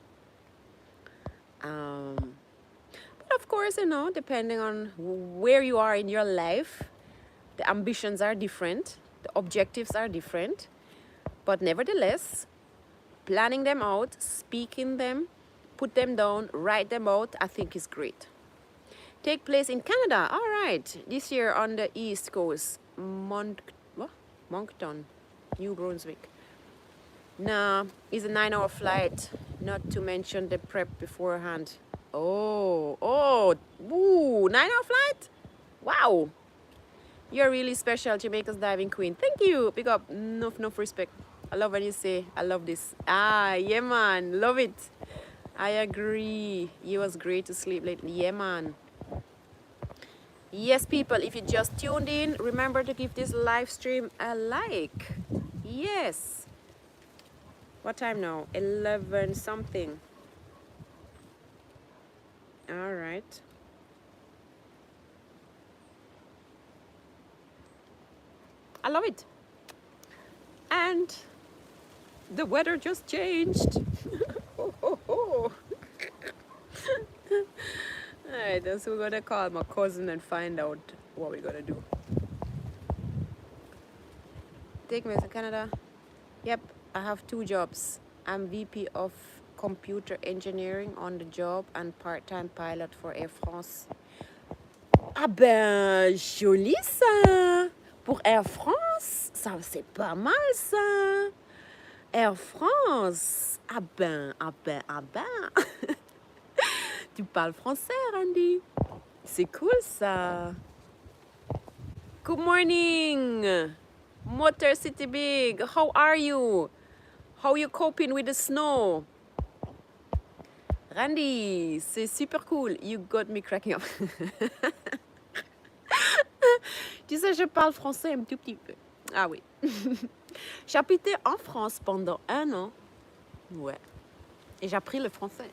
But of course, depending on where you are in your life, the ambitions are different, the objectives are different, but nevertheless, planning them out, speaking them, put them down, write them out, I think is great. Take place in Canada, all right, this year on the East Coast, Moncton, New Brunswick. Nah, it's a 9-hour flight, not to mention the prep beforehand. Oh, 9-hour flight? Wow. You're really special, Jamaica's diving queen. Thank you. Big up. Enough respect. I love when you say, I love this. Yeah, man. Love it. I agree. It was great to sleep lately. Yeah, man. Yes, people, if you just tuned in, remember to give this live stream a like. Yes. What time now? 11 something. All right. I love it. And the weather just changed. All right, so we're gonna call my cousin and find out what we're gonna do. Take me to Canada. Yep, I have 2 jobs. I'm VP of computer engineering on the job and part-time pilot for Air France. Ah ben, joli ça! Pour Air France, ça c'est pas mal ça! Air France! Ah ben! Tu parles français, Randy? C'est cool ça! Good morning! Motor City Big, how are you? How are you coping with the snow? Randy, c'est super cool. You got me cracking up. Tu sais, je parle français un tout petit peu. Ah oui. J'ai habité en France pendant 1 an. Ouais. Et j'ai appris le français.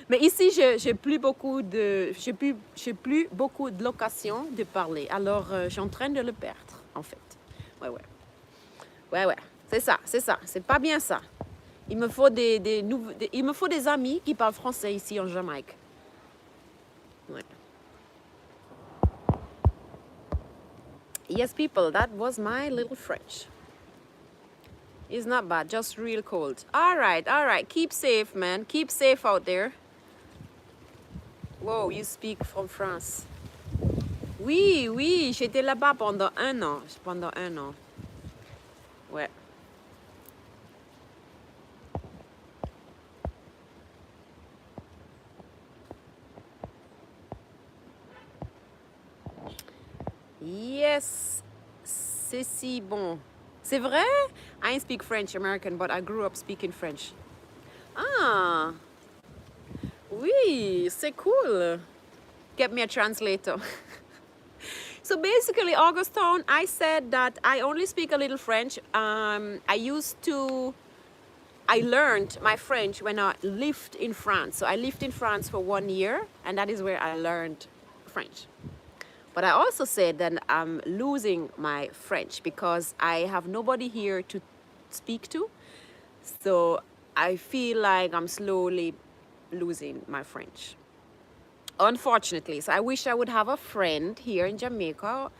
Mais ici, j'ai plus beaucoup de l'occasion de parler. Alors, je suis en train de le perdre, en fait. Ouais. C'est ça. C'est pas bien ça. Il me faut des amis qui parlent français ici en Jamaïque. Ouais. Yes, people, that was my little French. It's not bad, just real cold. All right. Keep safe, man. Keep safe out there. Whoa, you speak from France. Oui, oui, j'étais là-bas pendant 1 an. Pendant 1 an. Ouais. Yes, c'est si bon. C'est vrai? I speak French American, but I grew up speaking French. Ah, oui, c'est cool. Get me a translator. So basically, Augustine, I said that I only speak a little French. I learned my French when I lived in France. So I lived in France for 1 year, and that is where I learned French. But I also said that I'm losing my French because I have nobody here to speak to. So I feel like I'm slowly losing my French. Unfortunately, so I wish I would have a friend here in Jamaica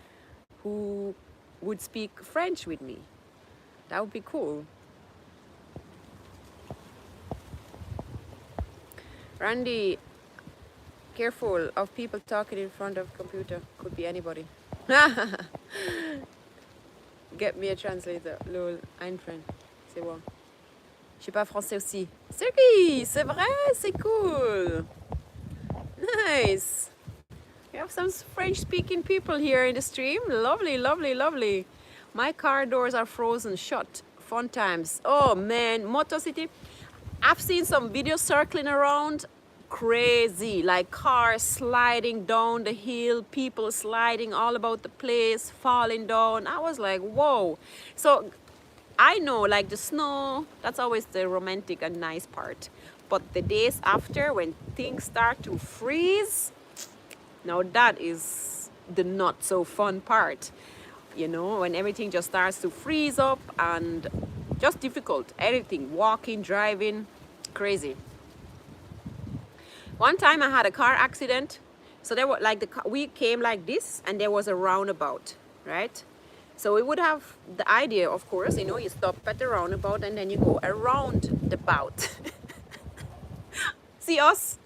who would speak French with me. That would be cool. Randy, careful of people talking in front of computer. Could be anybody. Get me a translator. Lol, I'm friend. C'est bon. Je suis pas français aussi. Sergey, c'est vrai, c'est cool. Nice. We have some French-speaking people here in the stream. Lovely, lovely, lovely. My car doors are frozen shut. Fun times. Oh man, Motor City. I've seen some videos circling around. Crazy, like cars sliding down the hill, people sliding all about the place, falling down. I was like, whoa. So I know, like the snow, that's always the romantic and nice part. But the days after, when things start to freeze, now that is the not so fun part. You know, when everything just starts to freeze up and just difficult. Everything, walking, driving, crazy. One time I had a car accident. So there were like we came like this and there was a roundabout, right? So we would have the idea, of course, you know, you stop at the roundabout and then you go around the bout. See us?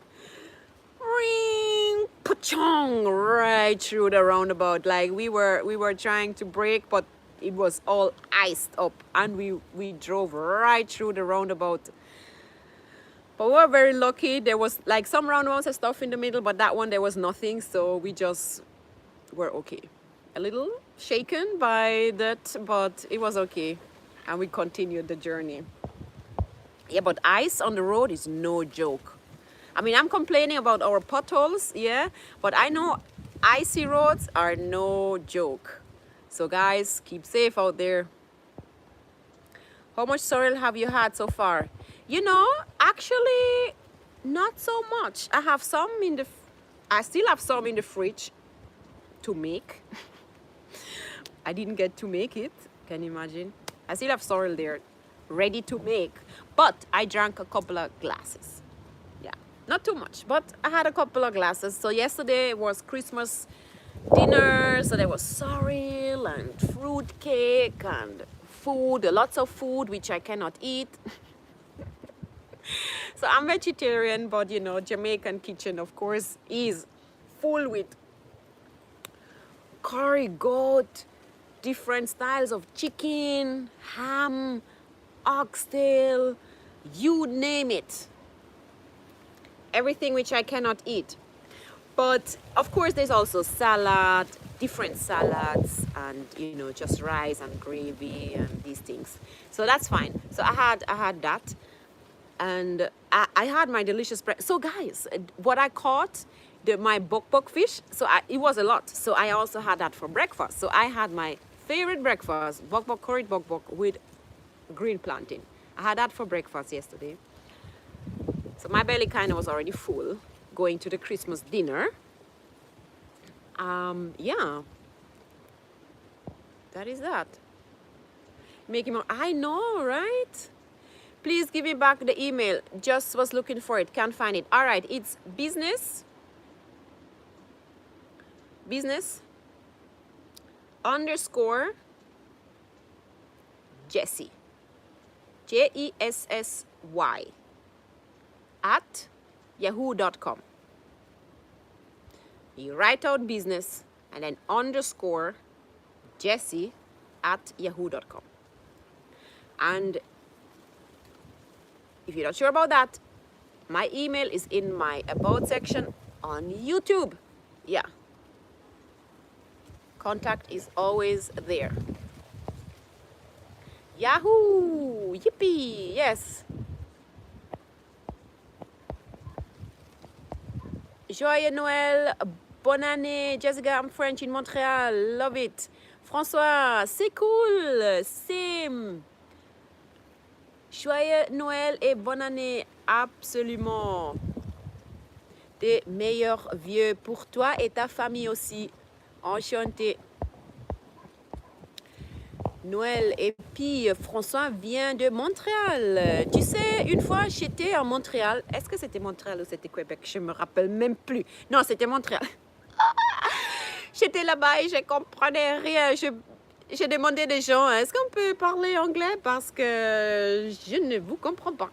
Ring, pachong, right through the roundabout. Like we were trying to brake, but it was all iced up and we drove right through the roundabout. But we were very lucky. There was like some roundabouts and stuff in the middle, but that one there was nothing, so we just were okay. A little shaken by that, but it was okay. And we continued the journey. Yeah, but ice on the road is no joke. I mean, I'm complaining about our potholes, yeah, but I know icy roads are no joke. So guys, keep safe out there. How much sorrel have you had so far? You know, actually, not so much. I have some I still have some in the fridge to make. I didn't get to make it, can you imagine? I still have sorrel there, ready to make, but I drank a couple of glasses. Yeah, not too much, but I had a couple of glasses. So yesterday was Christmas dinner, so there was sorrel and fruit cake and food, lots of food which I cannot eat. So I'm vegetarian, but you know, Jamaican kitchen, of course, is full with curry, goat, different styles of chicken, ham, oxtail, you name it. Everything which I cannot eat. But of course, there's also salad, different salads, and you know, just rice and gravy and these things. So that's fine. So I had that. And I had my delicious breakfast. So guys, what I caught, my bok fish, so it was a lot. So I also had that for breakfast. So I had my favorite breakfast, curried bok with green plantain. I had that for breakfast yesterday. So my belly kind of was already full going to the Christmas dinner. Yeah, that is that. Making more, I know, right? Please give me back the email. Just was looking for it, can't find it. All right, it's business underscore Jessie, JESSY at yahoo.com. You write out business and then underscore Jessie@yahoo.com. And if you're not sure about that, my email is in my about section on YouTube. Yeah. Contact is always there. Yahoo! Yippee! Yes. Joyeux Noël, bonne année, Jessica, I'm French in Montreal, love it. François, c'est cool, same. Joyeux Noël et bonne année, absolument. Des meilleurs vœux pour toi et ta famille aussi. Enchanté. Noël. Et puis François vient de Montréal. Tu sais, une fois j'étais à Montréal. Est-ce que c'était Montréal ou c'était Québec? Je me rappelle même plus. Non, c'était Montréal. J'étais là-bas et je comprenais rien. J'ai demandé des gens, est-ce qu'on peut parler anglais? Parce que je ne vous comprends pas.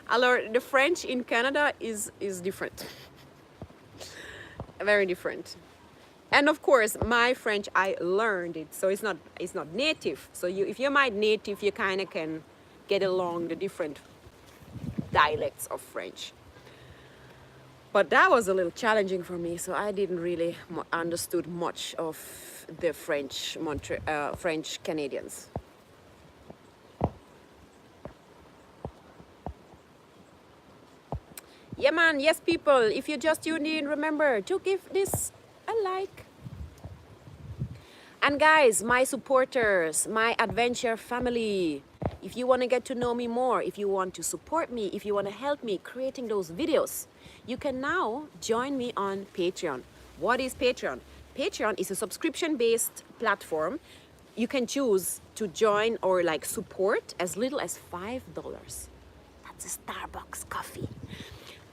Alors, the French in Canada is different. Very different. And of course, my French, I learned it, so it's not native. So if you're my native, you kind of can get along the different dialects of French. But that was a little challenging for me, so I didn't really understood much of the French Canadians. Yeah, man. Yes, people. If you just tuned in, remember to give this a like. And guys, my supporters, my adventure family, if you want to get to know me more, if you want to support me, if you want to help me creating those videos, you can now join me on Patreon. What is Patreon? Patreon is a subscription-based platform. You can choose to join or like support as little as $5. That's a Starbucks coffee.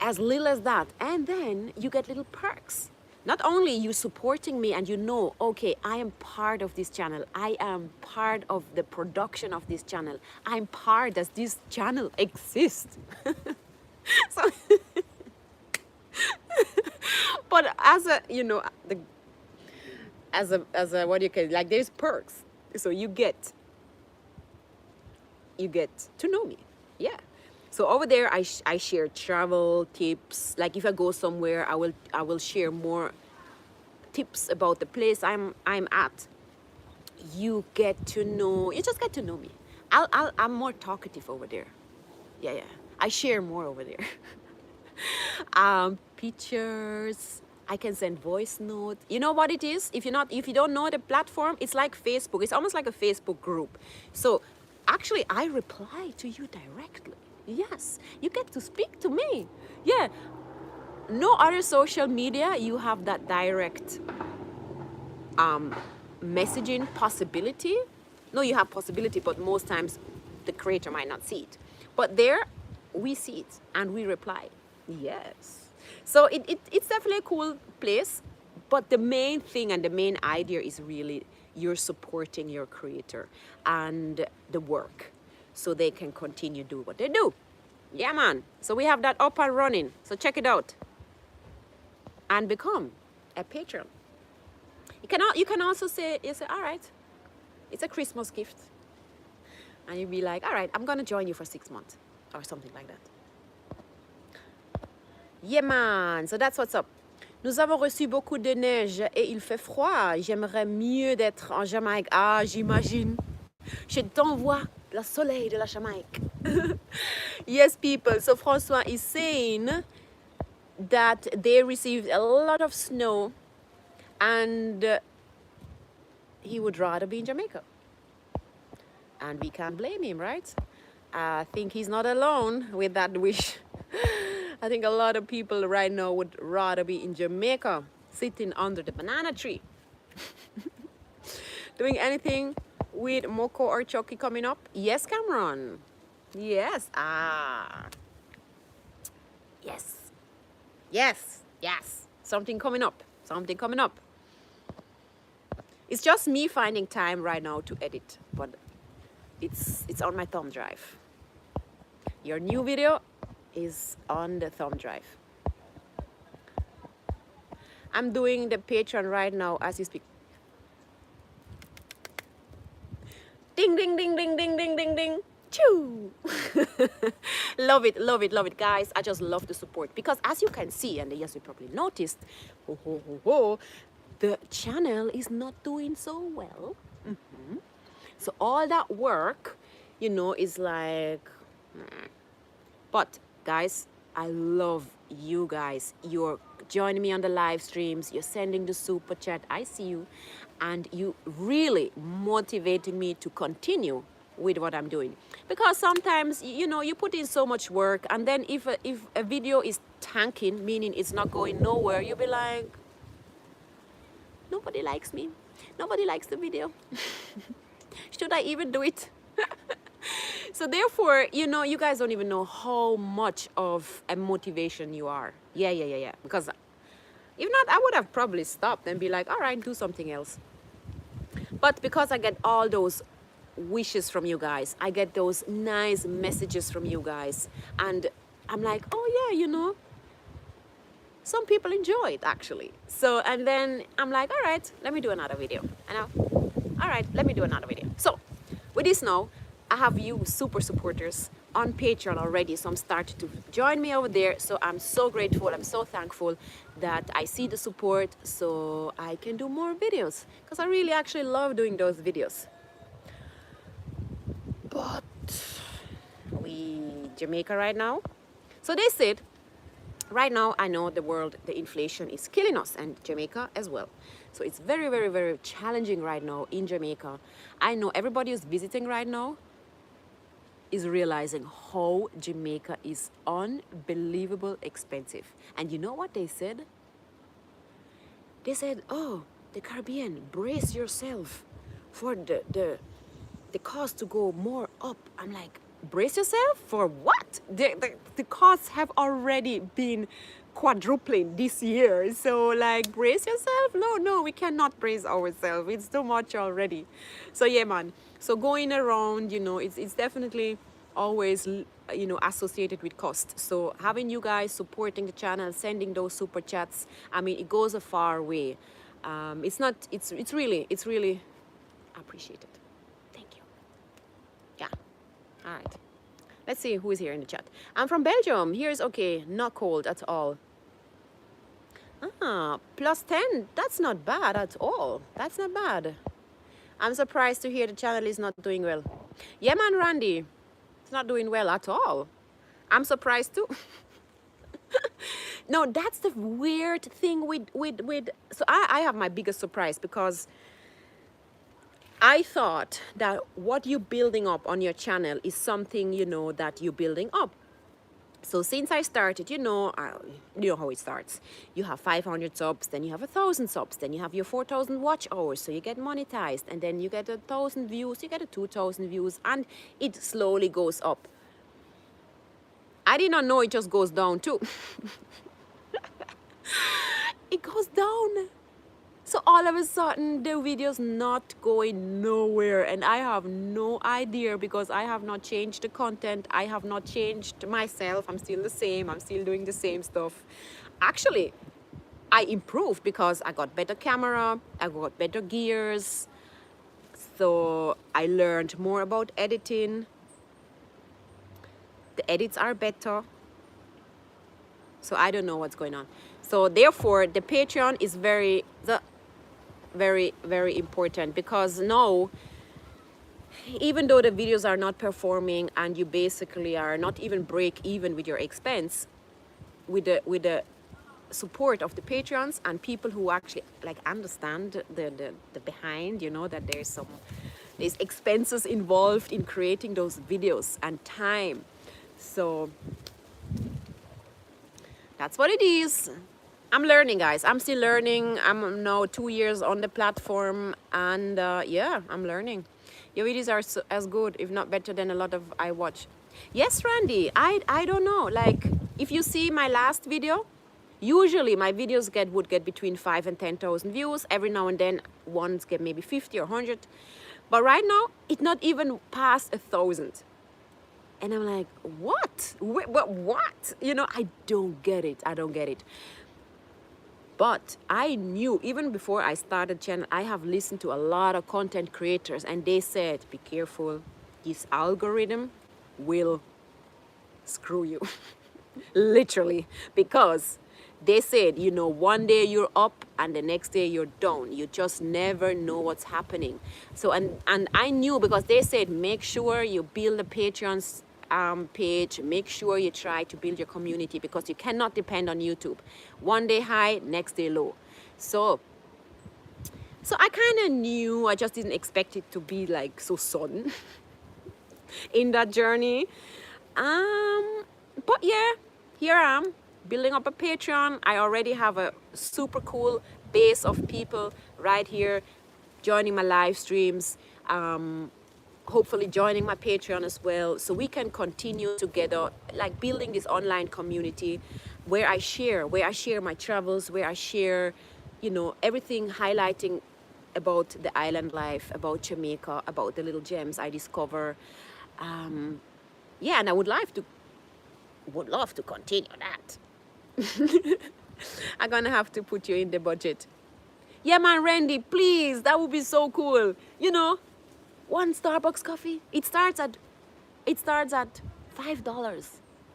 As little as that, and then you get little perks. Not only you supporting me and you know, okay, I am part of this channel. I am part of the production of this channel. I'm part that this channel exists. So, but as a, you know, as a what do you call it? Like there's perks. So you get to know me. Yeah. So over there, I share travel tips. Like if I go somewhere, I will share more tips about the place I'm at. You get to know. You just get to know me. I'm more talkative over there. Yeah. I share more over there. Pictures. I can send voice notes. You know what it is? If you don't know the platform, it's like Facebook. It's almost like a Facebook group. So actually, I reply to you directly. Yes, you get to speak to me. Yeah, no other social media you have that direct messaging possibility. No, you have possibility, but most times the creator might not see it. But there, we see it and we reply. Yes. So it's definitely a cool place. But the main thing and the main idea is really you're supporting your creator and the work, so they can continue do what they do. Yeah, man. So we have that up and running. So check it out and become a patron. You can also say, all right, it's a Christmas gift. And you'll be like, all right, I'm going to join you for 6 months or something like that. Yeah, man. So that's what's up. Nous avons reçu beaucoup de neige et il fait froid. J'aimerais mieux d'être en Jamaïque. Ah, j'imagine. Je t'envoie le soleil de la Jamaïque. Yes, people. So François is saying that they received a lot of snow and he would rather be in Jamaica. And we can't blame him, right? I think he's not alone with that wish. I think a lot of people right now would rather be in Jamaica, sitting under the banana tree. Doing anything with Moko or Chucky coming up? Yes, Cameron. Yes. Yes. Something coming up. It's just me finding time right now to edit, but it's on my thumb drive. Your new video is on the thumb drive. I'm doing the Patreon right now as you speak. Ding, ding, ding, ding, ding, ding, ding, ding. Choo! Love it, love it, love it, guys. I just love the support because as you can see, and yes, you probably noticed, the channel is not doing so well. So all that work, you know, is like, but guys, I love you guys. You're joining me on the live streams. You're sending the super chat. I see you. And you really motivating me to continue with what I'm doing. Because sometimes, you know, you put in so much work and then if a video is tanking, meaning it's not going nowhere, you'll be like, nobody likes me. Nobody likes the video. Should I even do it? So therefore, you know, you guys don't even know how much of a motivation you are. Yeah. Because if not, I would have probably stopped and be like, all right, do something else. But because I get all those wishes from you guys, I get those nice messages from you guys, and I'm like, oh yeah, you know, some people enjoy it actually. So, and then I'm like, all right, let me do another video. And all right, let me do another video. So with this now, I have you super supporters on Patreon already, so I'm starting to join me over there. So I'm so grateful, I'm so thankful that I see the support so I can do more videos, because I really actually love doing those videos. But Jamaica right now, so they said right now, I know the world, the inflation is killing us, and Jamaica as well. So it's very, very, very challenging right now in Jamaica. I know everybody who's visiting right now is realizing how Jamaica is unbelievable expensive. And you know what they said? They said, oh, the Caribbean, brace yourself for the cost to go more up. I'm like, brace yourself for what? The costs have already been quadrupling this year. So like, brace yourself? No, we cannot brace ourselves. It's too much already. So yeah, man. So going around, you know, it's definitely always, you know, associated with cost. So having you guys supporting the channel, sending those super chats, I mean, it goes a far way. It's really appreciated. Thank you. Yeah. All right. Let's see who is here in the chat. I'm from Belgium. Here's okay. Not cold at all. Ah, +10. That's not bad at all. That's not bad. I'm surprised to hear the channel is not doing well. Yeah, man, Randy. It's not doing well at all. I'm surprised too. No, that's the weird thing with so I have my biggest surprise, because I thought that what you're building up on your channel is something, you know, that you're building up. So since I started, you know how it starts. You have 500 subs, then you have 1,000 subs, then you have your 4,000 watch hours, so you get monetized, and then you get 1,000 views, you get 2,000 views, and it slowly goes up. I did not know it just goes down too. It goes down. So all of a sudden, the video's not going nowhere, and I have no idea, because I have not changed the content. I have not changed myself. I'm still the same. I'm still doing the same stuff. Actually, I improved because I got better camera. I got better gears. So I learned more about editing. The edits are better. So I don't know what's going on. So therefore, the Patreon is very, very important, because now, even though the videos are not performing and you basically are not even break even with your expense, with the support of the Patreons and people who actually like understand the behind, you know, that there's expenses involved in creating those videos and time. So that's what it is. I'm learning, guys. I'm still learning. I'm now 2 years on the platform, and yeah, I'm learning. Your videos are as good, if not better, than a lot of I watch. Yes, Randy. I don't know. Like, if you see my last video, usually my videos would get between 5 and 10,000 views. Every now and then, ones get maybe 50 or 100. But right now, it's not even past 1,000. And I'm like, what? What? You know, I don't get it. I don't get it. But I knew, even before I started channel, I have listened to a lot of content creators, and they said, be careful, this algorithm will screw you. Literally, because they said, you know, one day you're up and the next day you're down. You just never know what's happening. So, and I knew, because they said, make sure you build a Patreon page, make sure you try to build your community, because you cannot depend on YouTube. One day high, next day low. So I kind of knew, I just didn't expect it to be like so sudden in that journey. But yeah, here I am building up a Patreon. I already have a super cool base of people right here joining my live streams, hopefully joining my Patreon as well, so we can continue together, like building this online community where I share my travels, where I share, you know, everything highlighting about the island life, about Jamaica, about the little gems I discover. Yeah, and I would love to continue that. I'm gonna have to put you in the budget. Yeah, man, Randy, please, that would be so cool. You know, one Starbucks coffee, it starts at $5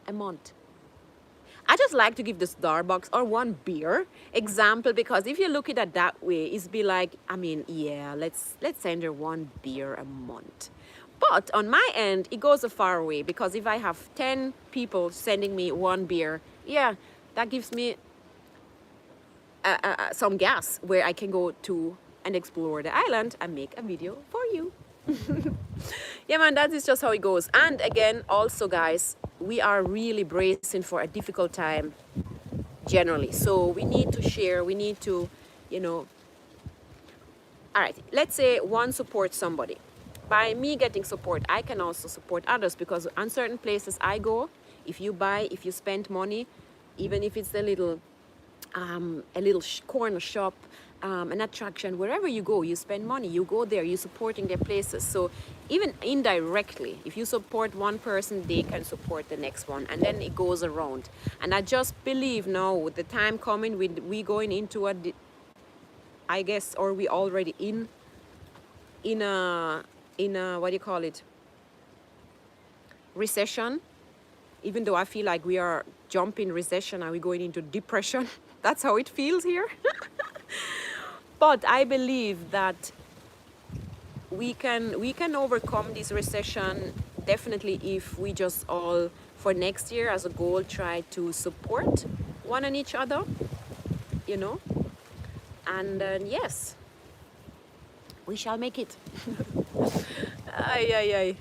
a month. I just like to give the Starbucks or one beer example, because if you look at it that way, it's be like, I mean, yeah, let's send her one beer a month. But on my end, it goes a far way, because if I have 10 people sending me one beer, yeah, that gives me some gas where I can go to and explore the island and make a video for you. Yeah, man, that is just how it goes. And again, also, guys, we are really bracing for a difficult time generally. So we need to share, we need to, you know, all right, let's say one supports somebody. By me getting support, I can also support others, because on certain places I go, if you buy, if you spend money, even if it's a little corner shop, an attraction, wherever you go, you spend money, you go there, you're supporting their places. So even indirectly, if you support one person, they can support the next one, and then it goes around. And I just believe now, with the time coming, we going into a, I guess, or we already in a what do you call it, recession. Even though I feel like we are jumping recession and we're going into depression. That's how it feels here. But I believe that we can overcome this recession, definitely, if we just all, for next year as a goal, try to support one and each other, you know. And yes, we shall make it. Ay, ay, ay.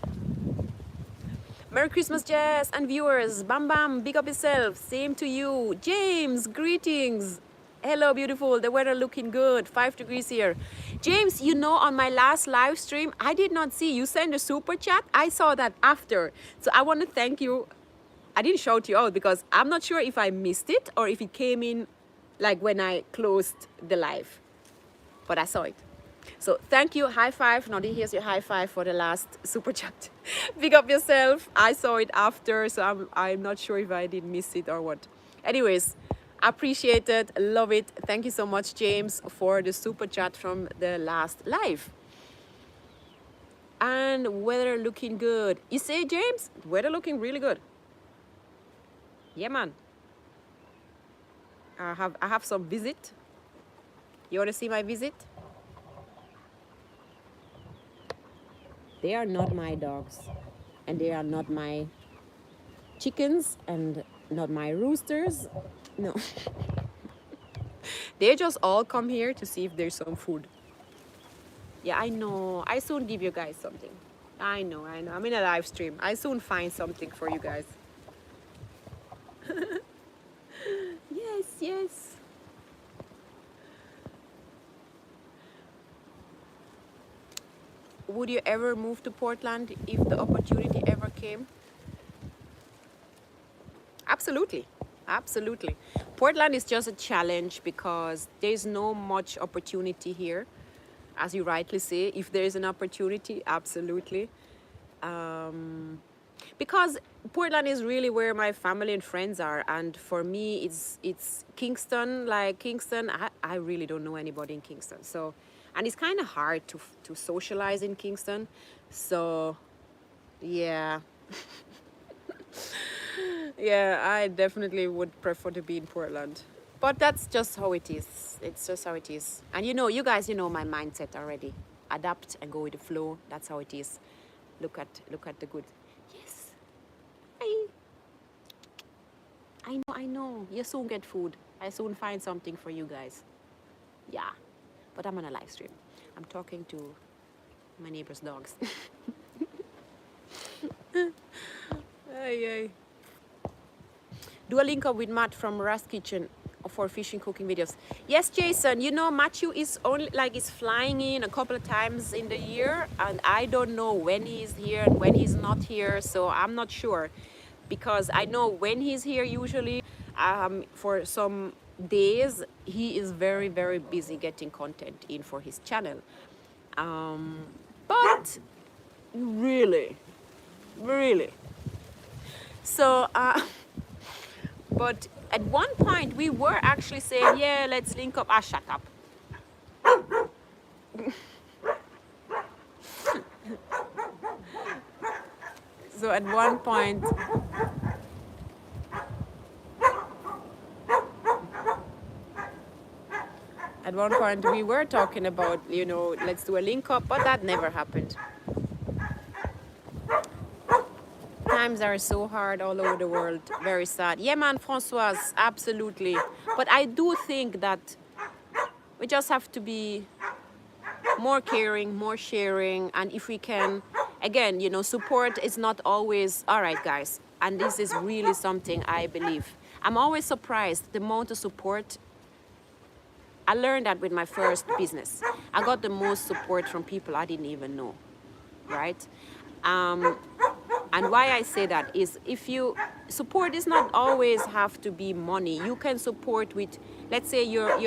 Merry Christmas, Jess, and viewers. Bam Bam, big up yourself. Same to you. James, greetings. Hello, beautiful. The weather looking good. 5 degrees here. James, you know, on my last live stream, I did not see you send a super chat. I saw that after. So I want to thank you. I didn't shout you out because I'm not sure if I missed it or if it came in like when I closed the live. But I saw it. So thank you, high five. Noddy, here's your high five for the last super chat. Big up yourself. I saw it after, so I'm not sure if I did miss it or what. Anyways, appreciate it, love it. Thank you so much, James, for the super chat from the last live. And weather looking good. You say, James? Weather looking really good. Yeah, man. I have some visit. You want to see my visit? They are not my dogs, and they are not my chickens, and not my roosters. No. They just all come here to see if there's some food. Yeah, I know. I soon give you guys something. I know. I'm in a live stream. I soon find something for you guys. Yes, yes. Would you ever move to Portland if the opportunity ever came? Absolutely. Absolutely. Portland is just a challenge because there's no much opportunity here. As you rightly say, if there is an opportunity, absolutely. because Portland is really where my family and friends are, and for me it's Kingston. Like Kingston, I really don't know anybody in Kingston, so, and it's kind of hard to socialize in Kingston, so yeah. Yeah, I definitely would prefer to be in Portland, but that's just how it is. It's just how it is, and you guys, my mindset already. Adapt and go with the flow. That's how it is. Look at the good. Yes. I know. You soon get food. I soon find something for you guys. Yeah. But I'm on a live stream. I'm talking to my neighbor's dogs. Ay, ay. Do a link up with Matt from Rust Kitchen for fishing cooking videos. Yes, Jason, Matthew is only is flying in a couple of times in the year, and I don't know when he's here and when he's not here, so I'm not sure, because I know when he's here usually, for some days he is very, very busy getting content in for his channel. But really, really. So, but at one point we were actually saying, yeah, let's link up. Shut up. So at one point, we were talking about, let's do a link up, but that never happened. Times are so hard all over the world. Very sad. Yeah, man, Françoise, absolutely. But I do think that we just have to be more caring, more sharing, and if we can, again, support is not always all right, guys. And this is really something I believe. I'm always surprised the amount of support. I learned that with my first business. I got the most support from people I didn't even know, right? And why I say that is, if you support does not always have to be money. You can support with, let's say, your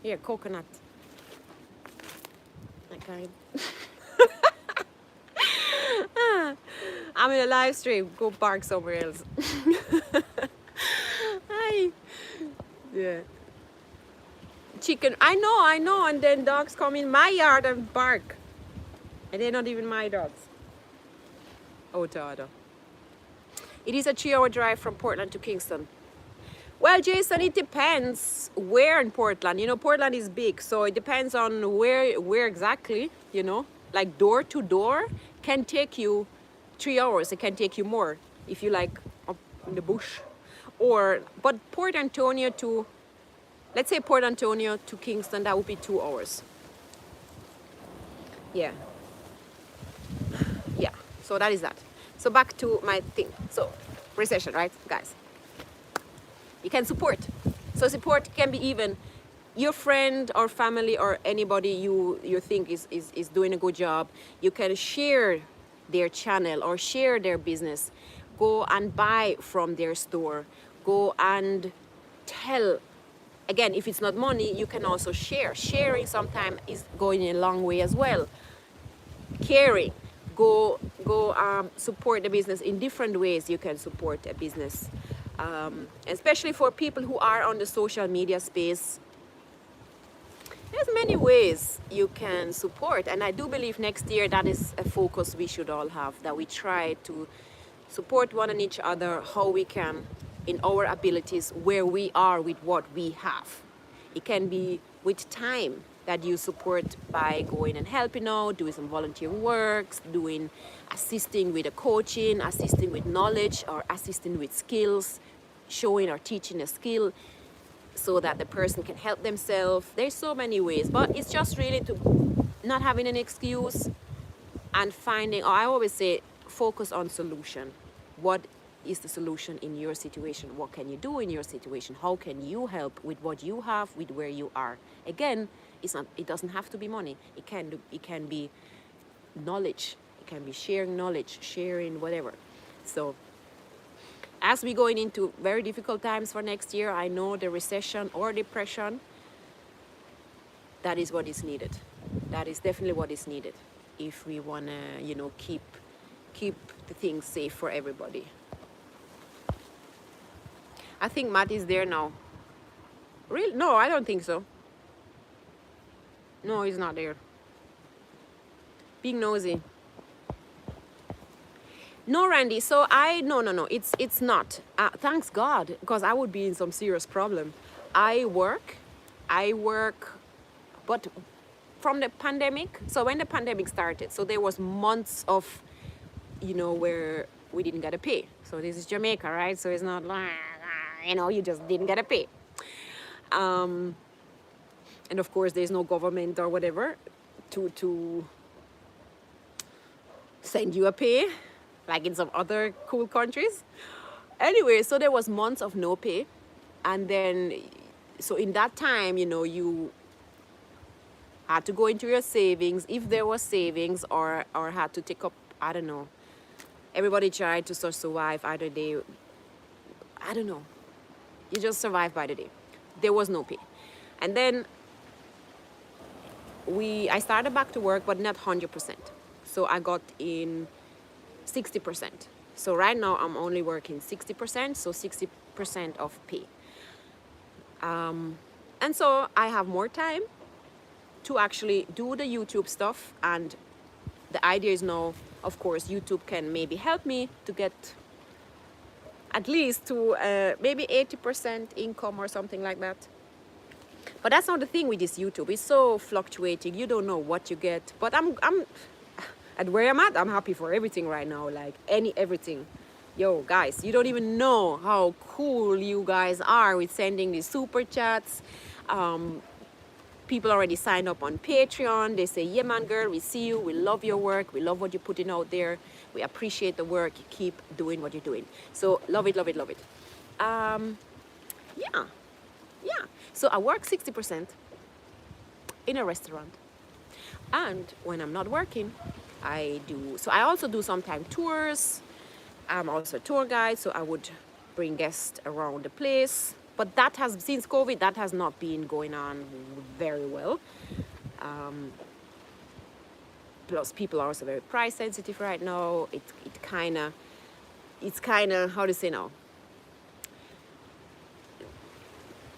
here, coconut. Okay. I'm in a live stream. Go park somewhere else. Hi. Yeah. Chicken. I know. And then dogs come in my yard and bark. And they're not even my dogs. Oh, Dada. It is a 3-hour drive from Portland to Kingston. Well, Jason, it depends where in Portland. Portland is big, so it depends on where exactly, Like door to door can take you 3 hours. It can take you more if you like up in the bush. But Port Antonio to, let's say Port Antonio to Kingston, that would be 2 hours. Yeah. Yeah, so that is that. So back to my thing. So recession, right, guys? You can support. So support can be even your friend or family or anybody you think is doing a good job. You can share their channel or share their business. Go and buy from their store. Go and tell. Again, if it's not money, you can also share. Sharing sometimes is going a long way as well. Caring. Go support the business in different ways. You can support a business. Especially for people who are on the social media space. There's many ways you can support, and I do believe next year that is a focus we should all have, that we try to support one and each other how we can in our abilities, where we are with what we have. It can be with time that you support by going and helping out, doing some volunteer works, assisting with a coaching, assisting with knowledge, or assisting with skills, showing or teaching a skill so that the person can help themselves. There's so many ways, but it's just really to not having an excuse and finding, I always say, focus on solution. What is the solution in your situation? What can you do in your situation? How can you help with what you have, with where you are? Again, it doesn't have to be money. It can be knowledge. It can be sharing knowledge, sharing whatever. So as we're going into very difficult times for next year, I know the recession or depression that is what is needed. That is definitely what is needed if we want to, you know, keep the things safe for everybody. I think Matt is there now. Really? No, I don't think so. No, he's not there. Being nosy. No, Randy. So no. It's not. Thanks God, because I would be in some serious problem. I work, but from the pandemic. So when the pandemic started, so there was months of, you know, where we didn't get a pay. So this is Jamaica, right? So it's not like, you know, you just didn't get a pay. And of course, there's no government or whatever to send you a pay, like in some other cool countries. Anyway, so there was months of no pay. And then, so in that time, you know, you had to go into your savings, if there was savings, or had to take up, I don't know. Everybody tried to sort of survive either day, I don't know. You just survive by the day. There was no pay. And then I started back to work, but not 100%. So I got in 60%. So right now I'm only working 60%, so 60% of pay. And so I have more time to actually do the YouTube stuff. And the idea is now, of course, YouTube can maybe help me to get at least to maybe 80% income or something like that. But that's not the thing with this YouTube. It's so fluctuating. You don't know what you get. But I'm at where I'm at, I'm happy for everything right now. Like everything. Yo, guys, you don't even know how cool you guys are with sending these super chats. People already signed up on Patreon. They say, yeah, man, girl, we see you. We love your work. We love what you're putting out there. We appreciate the work. You keep doing what you're doing. So love it, love it, love it. Yeah. So I work 60% in a restaurant. And when I'm not working, I also do sometimes tours. I'm also a tour guide, so I would bring guests around the place. But that has, since COVID, that has not been going on very well. Plus, people are also very price sensitive right now. It's kind of, how to say now?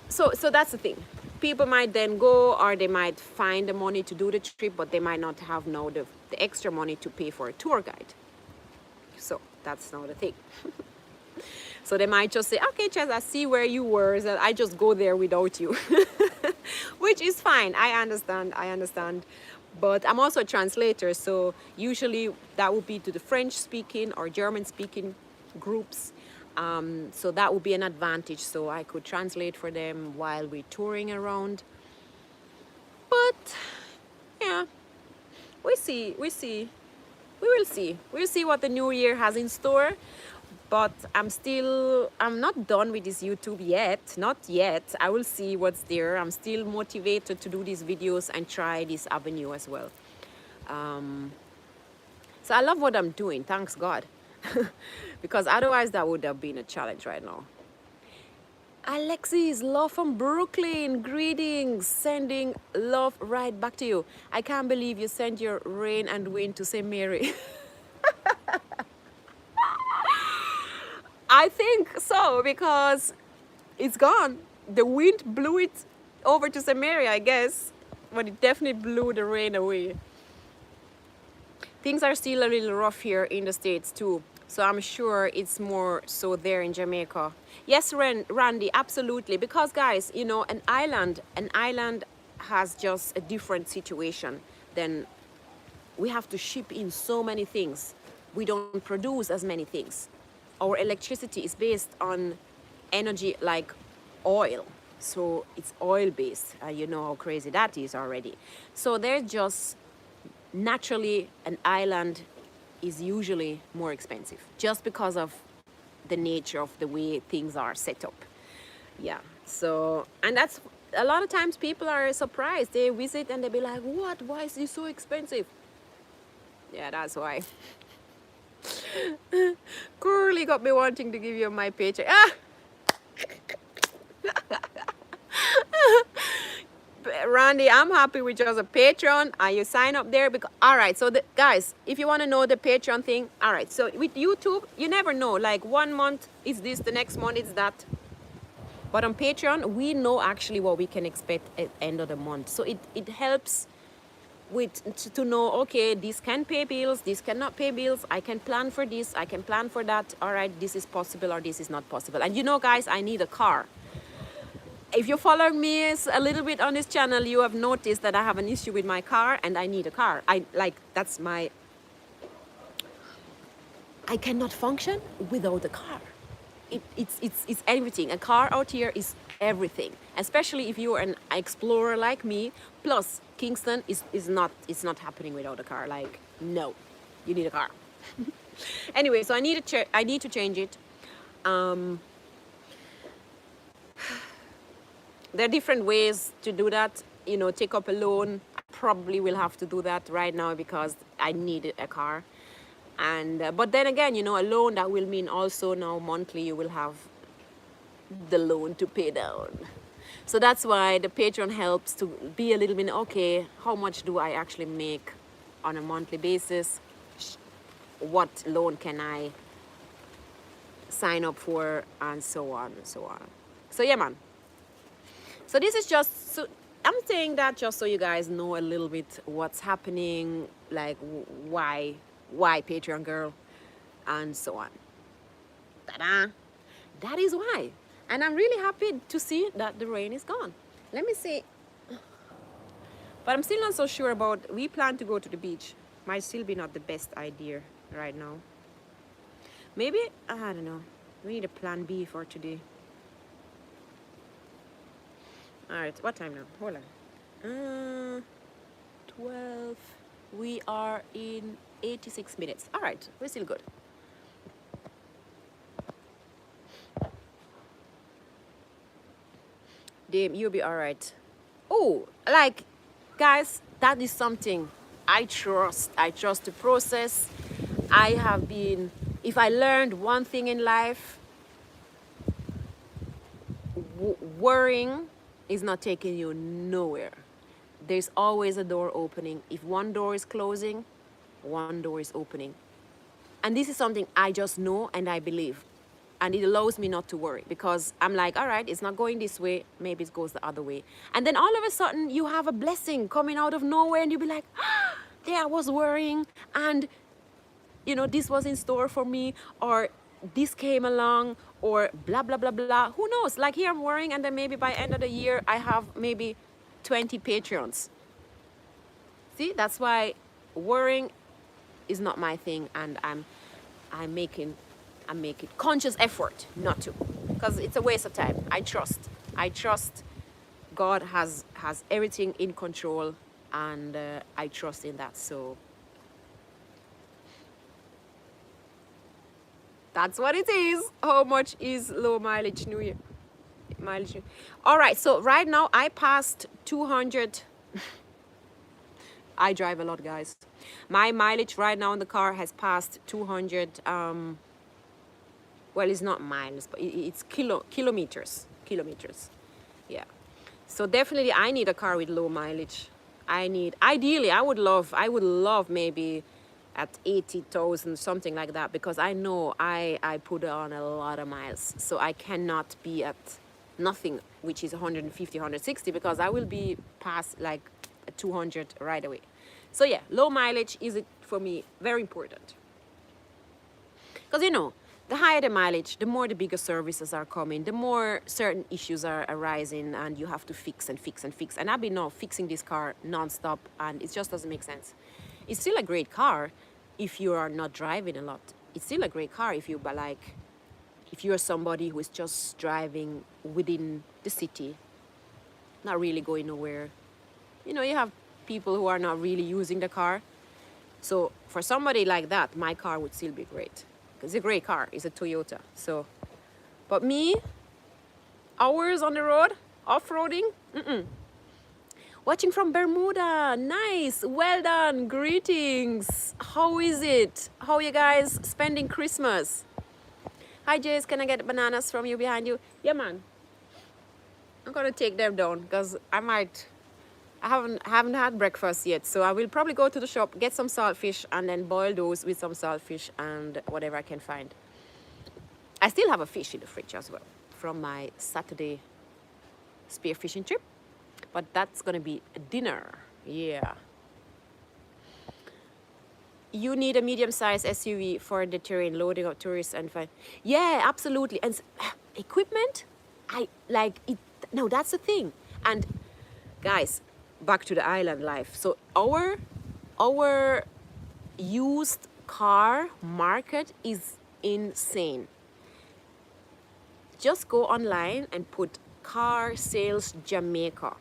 So that's the thing. People might then go, or they might find the money to do the trip, but they might not have now the extra money to pay for a tour guide. So that's now the thing. So they might just say, okay, Chaz, I see where you were, so I just go there without you. Which is fine. I understand. But I'm also a translator, so usually that would be to the French-speaking or German-speaking groups. So that would be an advantage, so I could translate for them while we're touring around. But yeah, we'll see. We'll see what the new year has in store. But I'm not done with this YouTube yet. Not yet. I will see what's there. I'm still motivated to do these videos and try this avenue as well. So I love what I'm doing, thanks God. Because otherwise that would have been a challenge right now. Alexis, love from Brooklyn. Greetings. Sending love right back to you. I can't believe you sent your rain and wind to St. Mary. I think so, because it's gone. The wind blew it over to St. Mary, I guess. But it definitely blew the rain away. Things are still a little rough here in the States too. So I'm sure it's more so there in Jamaica. Yes, Randy, absolutely. Because guys, you know, an island has just a different situation than we have to ship in so many things. We don't produce as many things. Our electricity is based on energy like oil. So it's oil based. You know how crazy that is already. So there's just naturally an island is usually more expensive just because of the nature of the way things are set up. Yeah. So, and that's a lot of times people are surprised. They visit and they be like, what? Why is this so expensive? Yeah, that's why. Curly got me wanting to give you my paycheck. Randy, I'm happy with just a Patreon and you sign up there because all right, so guys, if you want to know the Patreon thing, all right, so with YouTube, you never know, like 1 month is this, the next month is that. But on Patreon, we know actually what we can expect at the end of the month. So it helps to know, okay, this can pay bills, this cannot pay bills, I can plan for this, I can plan for that, all right, this is possible or this is not possible. And you know, guys, I need a car. If you follow me a little bit on this channel, you have noticed that I have an issue with my car and I need a car. I cannot function without a car. It's everything. A car out here is everything, especially if you're an explorer like me. Plus, Kingston is not happening without a car. Like, no, you need a car. Anyway, so I need to change it. There are different ways to do that. You know, take up a loan. I probably will have to do that right now because I need a car. And but then again, you know, a loan, that will mean also now monthly you will have the loan to pay down. So that's why the Patreon helps to be a little bit, okay, how much do I actually make on a monthly basis? What loan can I sign up for, and so on and so on. So yeah, man. So this is just, so I'm saying that just so you guys know a little bit what's happening, like why Patreon girl, and so on. Ta-da! That is why. And I'm really happy to see that the rain is gone. Let me see. But I'm still not so sure about, we plan to go to the beach. Might still be not the best idea right now. Maybe, I don't know. We need a plan B for today. Alright, what time now? Hold on. 12. We are in 86 minutes. Alright, we're still good. Damn, you'll be alright. Oh, like, guys, that is something I trust. I trust the process. I have been, if I learned one thing in life, worrying is not taking you nowhere. There's always a door opening. If one door is closing, one door is opening. And this is something I just know and I believe. And it allows me not to worry because I'm like, all right, it's not going this way. Maybe it goes the other way. And then all of a sudden you have a blessing coming out of nowhere and you'll be like, ah, there I was worrying and, you know, this was in store for me, or this came along, or blah, blah, blah, blah. Who knows? Like here I'm worrying and then maybe by end of the year I have maybe 20 Patreons. See, that's why worrying is not my thing, and I'm making conscious effort not to, because it's a waste of time. I trust God has everything in control, and I trust in that. So that's what it is. How much is low mileage New Year? Mileage. All right, so right now I passed 200. I drive a lot, guys. My mileage right now in the car has passed 200. Well, it's not miles, but it's kilometers. Yeah. So definitely I need a car with low mileage. Ideally, I would love maybe at 80,000, something like that, because I know I put on a lot of miles. So I cannot be at nothing, which is 150, 160, because I will be past like 200 right away. So yeah, low mileage is, for me, very important. Because, you know, the higher the mileage, the more the bigger services are coming, the more certain issues are arising, and you have to fix and fix and fix. And I've been now fixing this car non-stop, and it just doesn't make sense. It's still a great car if you are not driving a lot. It's still a great car if you're somebody who is just driving within the city, not really going nowhere. You know, you have people who are not really using the car. So for somebody like that, my car would still be great. It's a great car. It's a Toyota. So, but me, hours on the road, off-roading, Watching from Bermuda. Nice. Well done. Greetings. How is it? How are you guys spending Christmas? Hi, Jace. Can I get bananas from you behind you? Yeah, man. I'm going to take them down because I might I haven't had breakfast yet, so I will probably go to the shop, get some saltfish, and then boil those with some saltfish and whatever I can find. I still have a fish in the fridge as well from my Saturday spearfishing trip, but that's gonna be dinner. Yeah. You need a medium-sized SUV for the terrain, loading of tourists and fine. Yeah, absolutely. And equipment, I like it. No, that's the thing. And guys, back to the island life. So our used car market is insane. Just go online and put car sales Jamaica.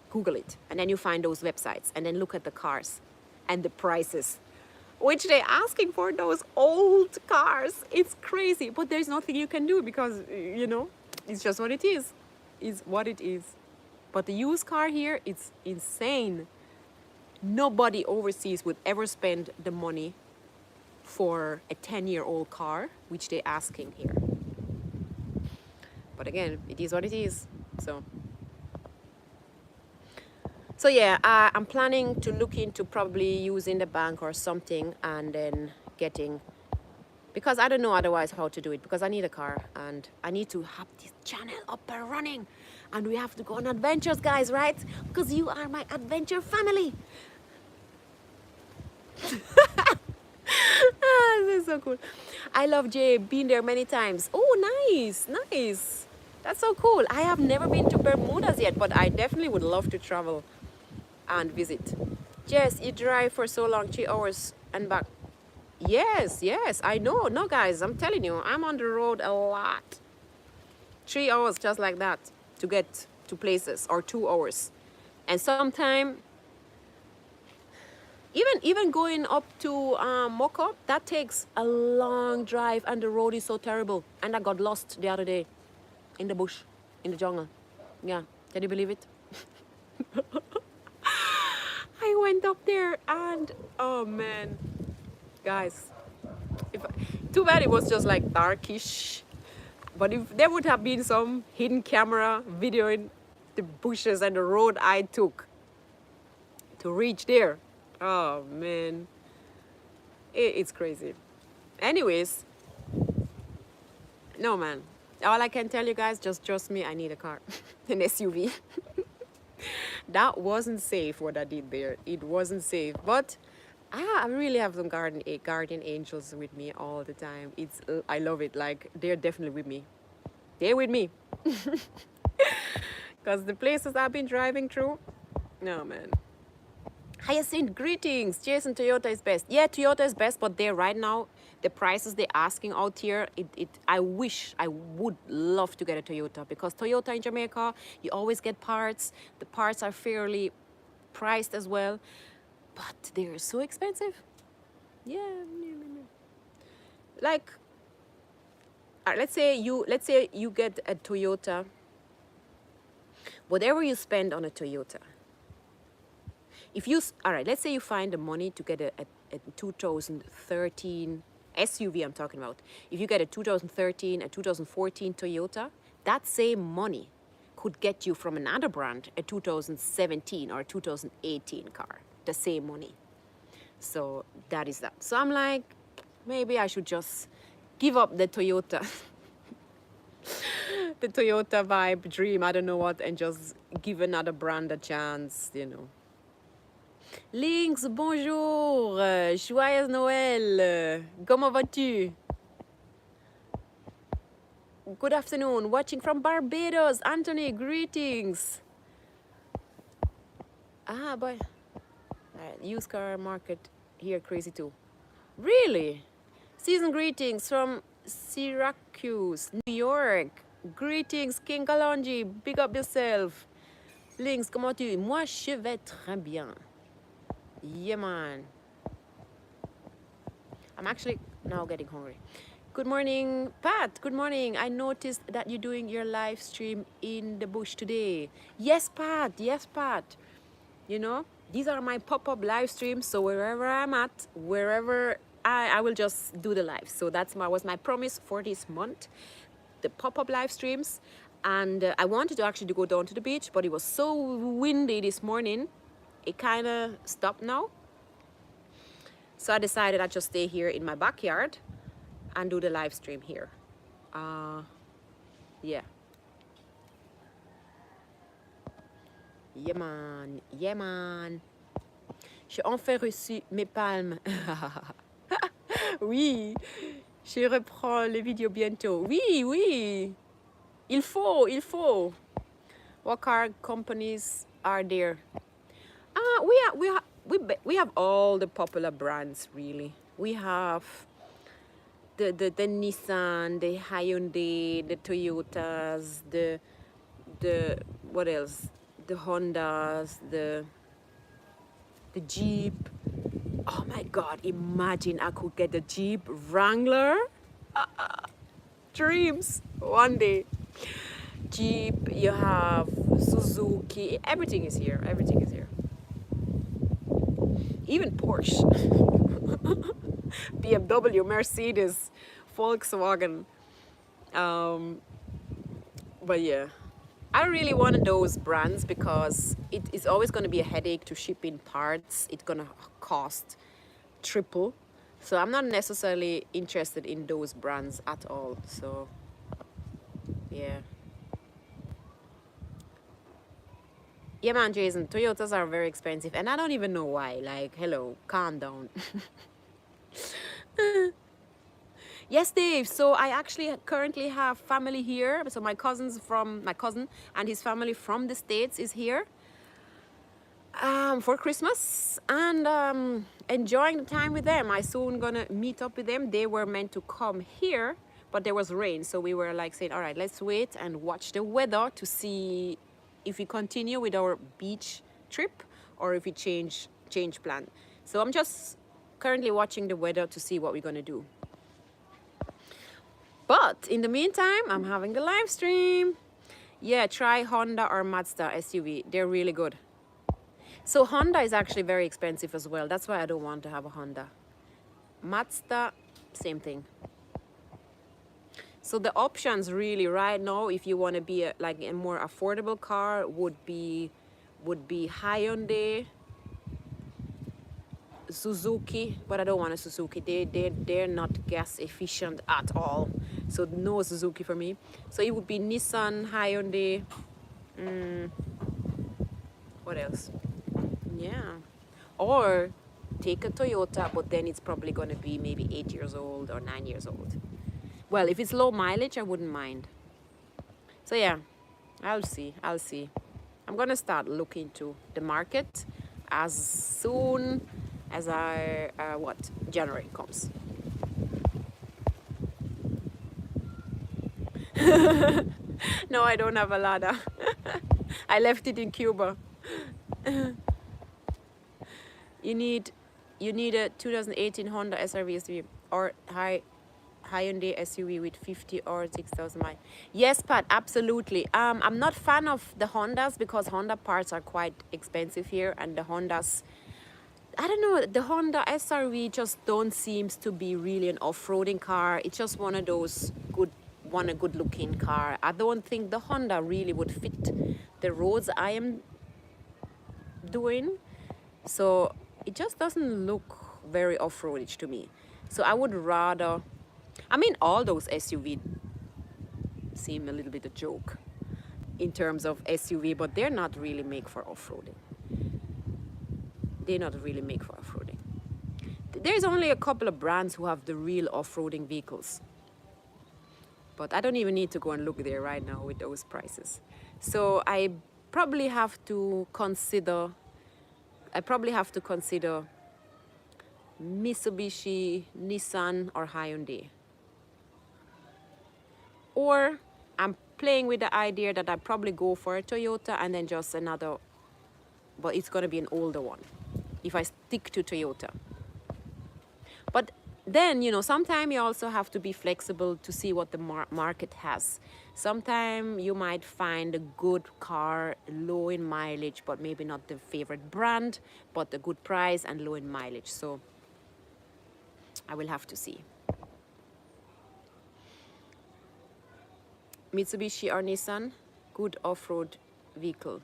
Google it, and then you find those websites, and then look at the cars and the prices which they're asking for those old cars. It's crazy, but there's nothing you can do because, you know, it's just what it is. It's what it is. But the used car here, it's insane. Nobody overseas would ever spend the money for a 10-year-old car, which they're asking here. But again, it is what it is. So yeah, I'm planning to look into probably using the bank or something, and then getting, because I don't know otherwise how to do it, because I need a car and I need to have this channel up and running, and we have to go on adventures, guys, right? Because you are my adventure family. This is so cool. I love Jay, been there many times. Oh, nice, nice. That's so cool. I have never been to Bermudas yet, but I definitely would love to travel and visit. Jess, you drive for so long, 3 hours and back. Yes, yes, I know. No, guys, I'm telling you, I'm on the road a lot. 3 hours just like that to get to places, or 2 hours. And sometimes, even going up to Mocha, that takes a long drive, and the road is so terrible. And I got lost the other day in the bush, in the jungle. Yeah, can you believe it? I went up there and, oh man, guys, too bad it was just like darkish. But if there would have been some hidden camera videoing the bushes and the road I took to reach there, oh man, it's crazy. Anyways, no man, all I can tell you guys, just trust me, I need a car, an SUV. That wasn't safe what I did there. It wasn't safe, but I really have some guardian angels with me all the time. I love it. Like, they're definitely with me. They're with me. Because the places I've been driving through, no man. Hyacinth, greetings. Jason, Toyota is best. Yeah, Toyota is best, but they're right now, the prices they're asking out here, I would love to get a Toyota, because Toyota in Jamaica, you always get parts. The parts are fairly priced as well, but they're so expensive. Yeah. Like, let's say you get a Toyota. Whatever you spend on a Toyota, let's say you find the money to get a 2013 SUV, I'm talking about. If you get a 2013, a 2014 Toyota, that same money could get you from another brand a 2017 or a 2018 car, the same money. So that is that. So I'm like, maybe I should just give up the Toyota, the Toyota vibe dream, I don't know what, and just give another brand a chance, you know. Lynx, bonjour, joyeux Noël, comment vas-tu? Good afternoon, watching from Barbados. Anthony, greetings. Boy. Used car market here, crazy too. Really? Season greetings from Syracuse, New York. Greetings, King Kalonji, big up yourself. Lynx, comment vas-tu? Moi, je vais très bien. Yeah, man. I'm actually now getting hungry. Good morning, Pat. Good morning. I noticed that you're doing your live stream in the bush today. Yes, Pat. Yes, Pat. You know, these are my pop-up live streams. So wherever I'm at, wherever I will just do the live. So that's was my promise for this month. The pop-up live streams. And I wanted to actually go down to the beach, but it was so windy this morning. It kind of stopped now. So I decided I'd just stay here in my backyard and do the live stream here. Yeah. Yeah, man. Yeah, man. J'ai enfin reçu mes palmes. Oui. Je reprends les vidéos bientôt. Oui, oui. Il faut, il faut. What car companies are there? We have all the popular brands, really. We have the Nissan, the Hyundai, the Toyotas, the what else? The Hondas, the Jeep. Oh my God! Imagine I could get the Jeep Wrangler. Dreams one day. Jeep. You have Suzuki. Everything is here. Everything is here. Even Porsche. BMW, Mercedes, Volkswagen. But yeah, I really wanted those brands because it is always going to be a headache to ship in parts. It's going to cost triple. So I'm not necessarily interested in those brands at all. So yeah. Yeah, man, Jason, Toyotas are very expensive. And I don't even know why. Like, hello, calm down. Yes, Dave. So I actually currently have family here. So my cousin and his family from the States is here for Christmas, and enjoying the time with them. I soon gonna meet up with them. They were meant to come here, but there was rain, so we were like saying, all right, let's wait and watch the weather to see if we continue with our beach trip or if we change plan. So I'm just currently watching the weather to see what we're gonna do. But in the meantime, I'm having the live stream. Yeah, try Honda or Mazda SUV. They're really good. So Honda is actually very expensive as well. That's why I don't want to have a Honda. Mazda, same thing. So the options really right now, if you want to be like a more affordable car, would be Hyundai, Suzuki, but I don't want a Suzuki. They're not gas efficient at all. So no Suzuki for me. So it would be Nissan, Hyundai. What else? Yeah. Or take a Toyota, but then it's probably going to be maybe 8 years old or 9 years old. Well, if it's low mileage, I wouldn't mind. So yeah, I'll see. I'm going to start looking to the market as soon as January comes. No, I don't have a Lada. I left it in Cuba. You need a 2018 Honda SRV SUV or Hyundai SUV with 50 or 6,000 miles. Yes, Pat, absolutely. I'm not fan of the Hondas because Honda parts are quite expensive here, and the Hondas, I don't know, the Honda SRV just don't seems to be really an off-roading car. It's just one of those a good looking car. I don't think the Honda really would fit the roads I am doing. So it just doesn't look very off-roadish to me. So I would rather, I mean, all those SUV seem a little bit a joke in terms of SUV, but they're not really made for off-roading. They're not really made for off-roading. There's only a couple of brands who have the real off-roading vehicles. But I don't even need to go and look there right now with those prices. So I probably have to consider Mitsubishi, Nissan, or Hyundai. Or I'm playing with the idea that I probably go for a Toyota and then just another, but it's gonna be an older one if I stick to Toyota. But then, you know, sometimes you also have to be flexible to see what the market has. Sometimes you might find a good car, low in mileage, but maybe not the favorite brand, but a good price and low in mileage. So I will have to see. Mitsubishi or Nissan, good off-road vehicle.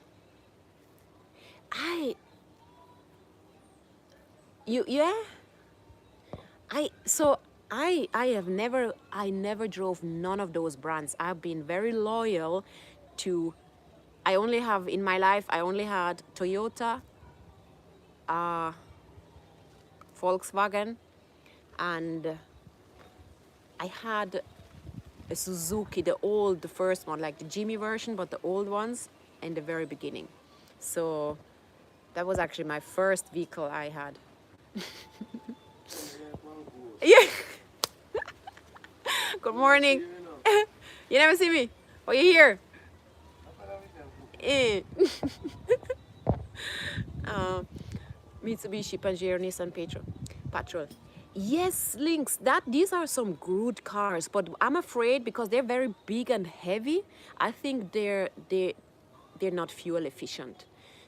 Yeah. I never drove none of those brands. I've been very loyal to, I only have in my life, I only had Toyota, Volkswagen, and I had a Suzuki, the first one, like the Jimmy version, but the old ones in the very beginning. So that was actually my first vehicle I had. Yeah. Good morning. You never see me? Oh, you here? Eh. Mitsubishi, Pajero, Nissan, Patrol. Yes, Lynx. These are some good cars, but I'm afraid because they're very big and heavy. I think they're not fuel efficient.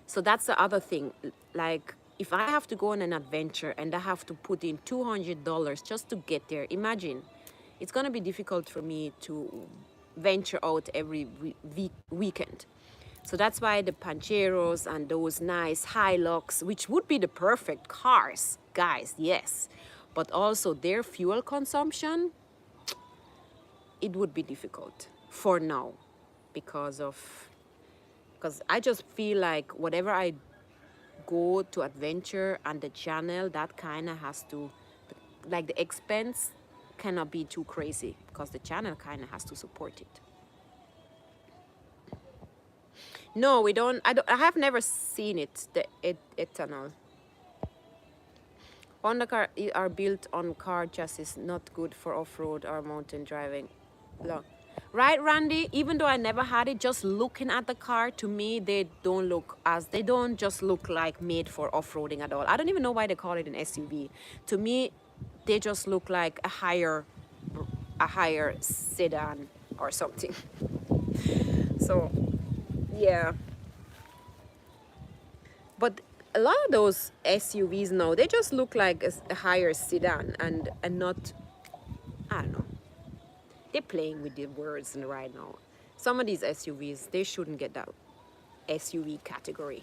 So that's the other thing. Like if I have to go on an adventure and I have to put in $200 just to get there, imagine. It's gonna be difficult for me to venture out every weekend. So that's why the Pancheros and those nice Hilux, which would be the perfect cars, guys, yes. But also their fuel consumption, it would be difficult for now because I just feel like whatever I go to adventure and the channel, that kind of has to, like the expense cannot be too crazy because the channel kind of has to support it. No, we don't. I have never seen it. The ethanol. Honda cars are built on car chassis, not good for off-road or mountain driving. Long. Right, Randy? Even though I never had it, just looking at the car, to me, they don't just look like made for off-roading at all. I don't even know why they call it an SUV. To me, they just look like a higher sedan or something. So, yeah. But a lot of those SUVs now, they just look like a higher sedan and not, I don't know. They're playing with the words right now. Some of these SUVs, they shouldn't get that SUV category.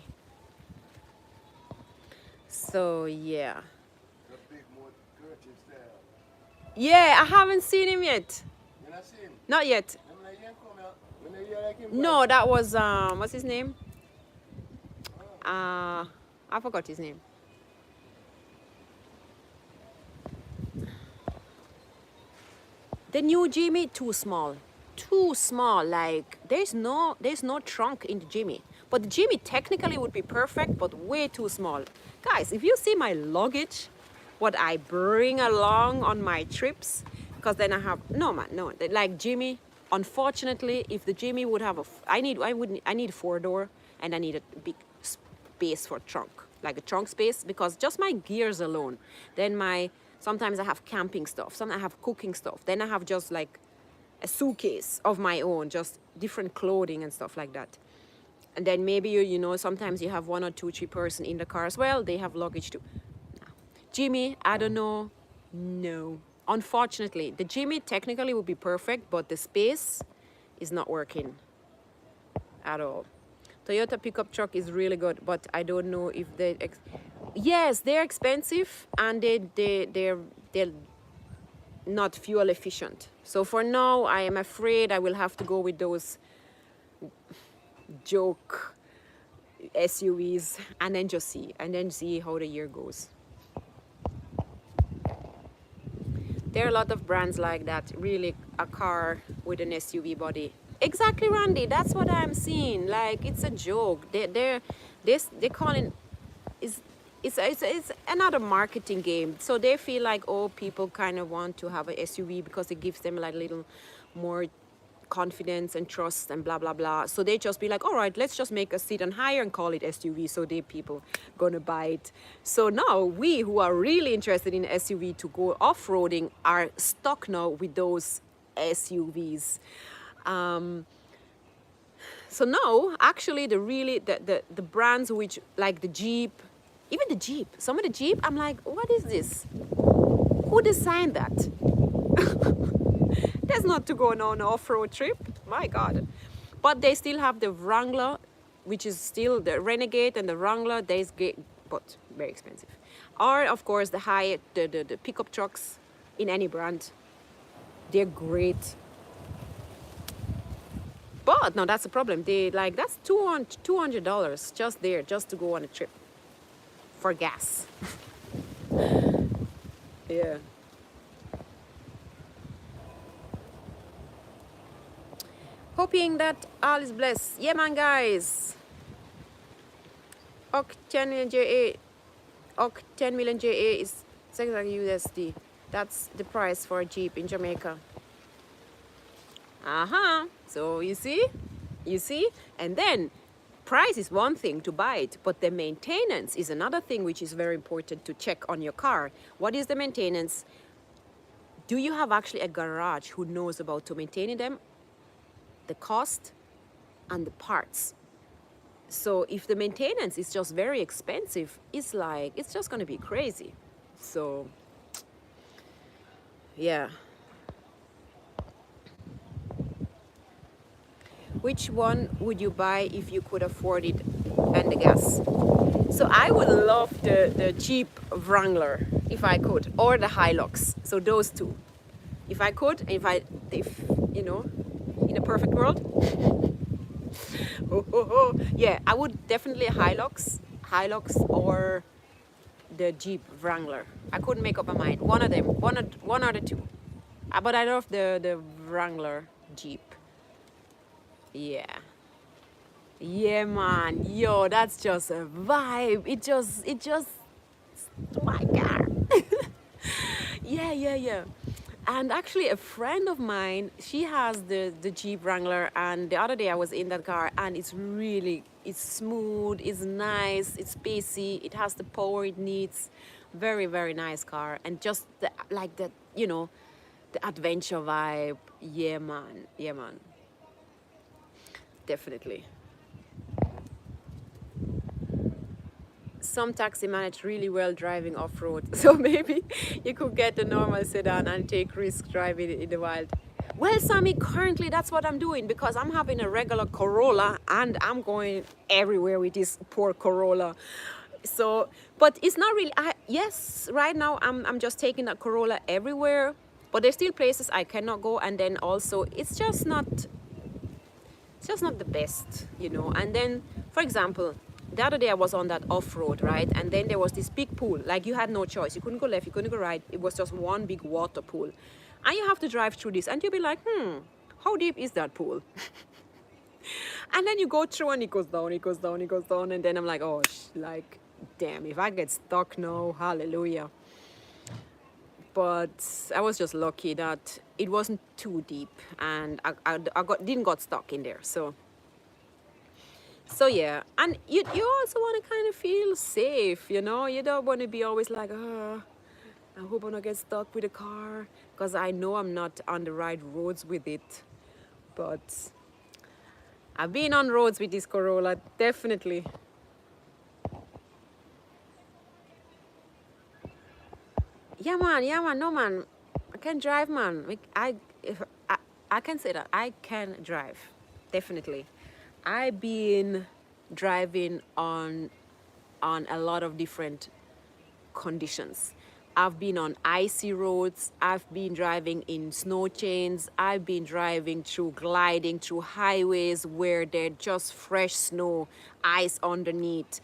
So, yeah. Yeah, I haven't seen him yet. You not see him? Not yet. No, that was, what's his name? I forgot his name. The new Jimmy, too small. Too small. Like there's no trunk in the Jimmy. But the Jimmy technically would be perfect, but way too small. Guys, if you see my luggage, what I bring along on my trips, because then I have like Jimmy. Unfortunately, if the Jimmy would have I need 4-door and I need a big space for trunk, like a trunk space, because just my gears alone. Then sometimes I have camping stuff, sometimes I have cooking stuff. Then I have just like a suitcase of my own, just different clothing and stuff like that. And then maybe you know sometimes you have 1 or 2, 3 person in the car as well. They have luggage too. No. Jimmy, I don't know. No. Unfortunately, the Jimmy technically would be perfect, but the space is not working at all. Toyota pickup truck is really good, but I don't know if yes, they're expensive and they're not fuel efficient. So for now, I am afraid I will have to go with those joke SUVs and then just see how the year goes. There are a lot of brands like that, really a car with an SUV body. Exactly, Randy, that's what I'm seeing. Like, it's a joke. They're calling it's another marketing game. So they feel like, oh, people kind of want to have an SUV because it gives them like a little more confidence and trust and blah blah blah. So they just be like, all right, let's just make a sedan higher and call it SUV, so they people gonna buy it. So now we who are really interested in SUV to go off-roading are stuck now with those SUVs. So now actually the brands which like the Jeep, even the Jeep, some of the Jeep, I'm like, what is this? Who designed that? There's not to go on an off-road trip. My God. But they still have the Wrangler, which is still the Renegade and the Wrangler. There's but very expensive. Or of course the pickup trucks in any brand. They're great. But no, that's the problem. That's $200 just there, just to go on a trip for gas. Yeah. Hoping that all is blessed. Yeah, man, guys. OC 10 million JA. OC 10 million JA is 600 USD. That's the price for a Jeep in Jamaica. So you see, and then price is one thing to buy it, but the maintenance is another thing which is very important to check on your car. What is the maintenance? Do you have actually a garage who knows about to maintaining them, the cost, and the parts? So if the maintenance is just very expensive, it's just gonna be crazy. So yeah. Which one would you buy if you could afford it and the gas? So I would love the Jeep Wrangler if I could, or the Hilux. So those two. If I could, if you know, in a perfect world. Yeah, I would definitely Hilux or the Jeep Wrangler. I couldn't make up my mind. One of them, one or the two. But I love the Wrangler Jeep. Yeah. Yeah, man. Yo, that's just a vibe. It just my car. Yeah. And actually a friend of mine, she has the Jeep Wrangler, and the other day I was in that car, and it's smooth, it's nice, it's spacey, it has the power it needs. Very, very nice car. And just the adventure vibe. Yeah, man. Definitely. Some taxi manage really well driving off-road, so maybe you could get a normal sedan and take risk driving in the wild. Well, Sammy, currently that's what I'm doing, because I'm having a regular Corolla and I'm going everywhere with this poor Corolla. So, but it's not really, yes, right now I'm just taking that Corolla everywhere, but there's still places I cannot go, and then also it's just not the best, And then, for example, the other day I was on that off-road, right? And then there was this big pool. Like, you had no choice. You couldn't go left, you couldn't go right. It was just one big water pool. And you have to drive through this. And you'll be like, how deep is that pool? And then you go through and it goes down. And then I'm like, oh, damn, if I get stuck now, hallelujah. But I was just lucky that it wasn't too deep. And I didn't got stuck in there. So yeah, and you also want to kind of feel safe, You don't want to be always like, I hope I don't get stuck with the car, because I know I'm not on the right roads with it. But I've been on roads with this Corolla, definitely. Yeah, man, no, man. I can drive, man. I can say that. I can drive, definitely. I've been driving on a lot of different conditions. I've been on icy roads, I've been driving in snow chains, I've been driving gliding through highways where there's just fresh snow, ice underneath.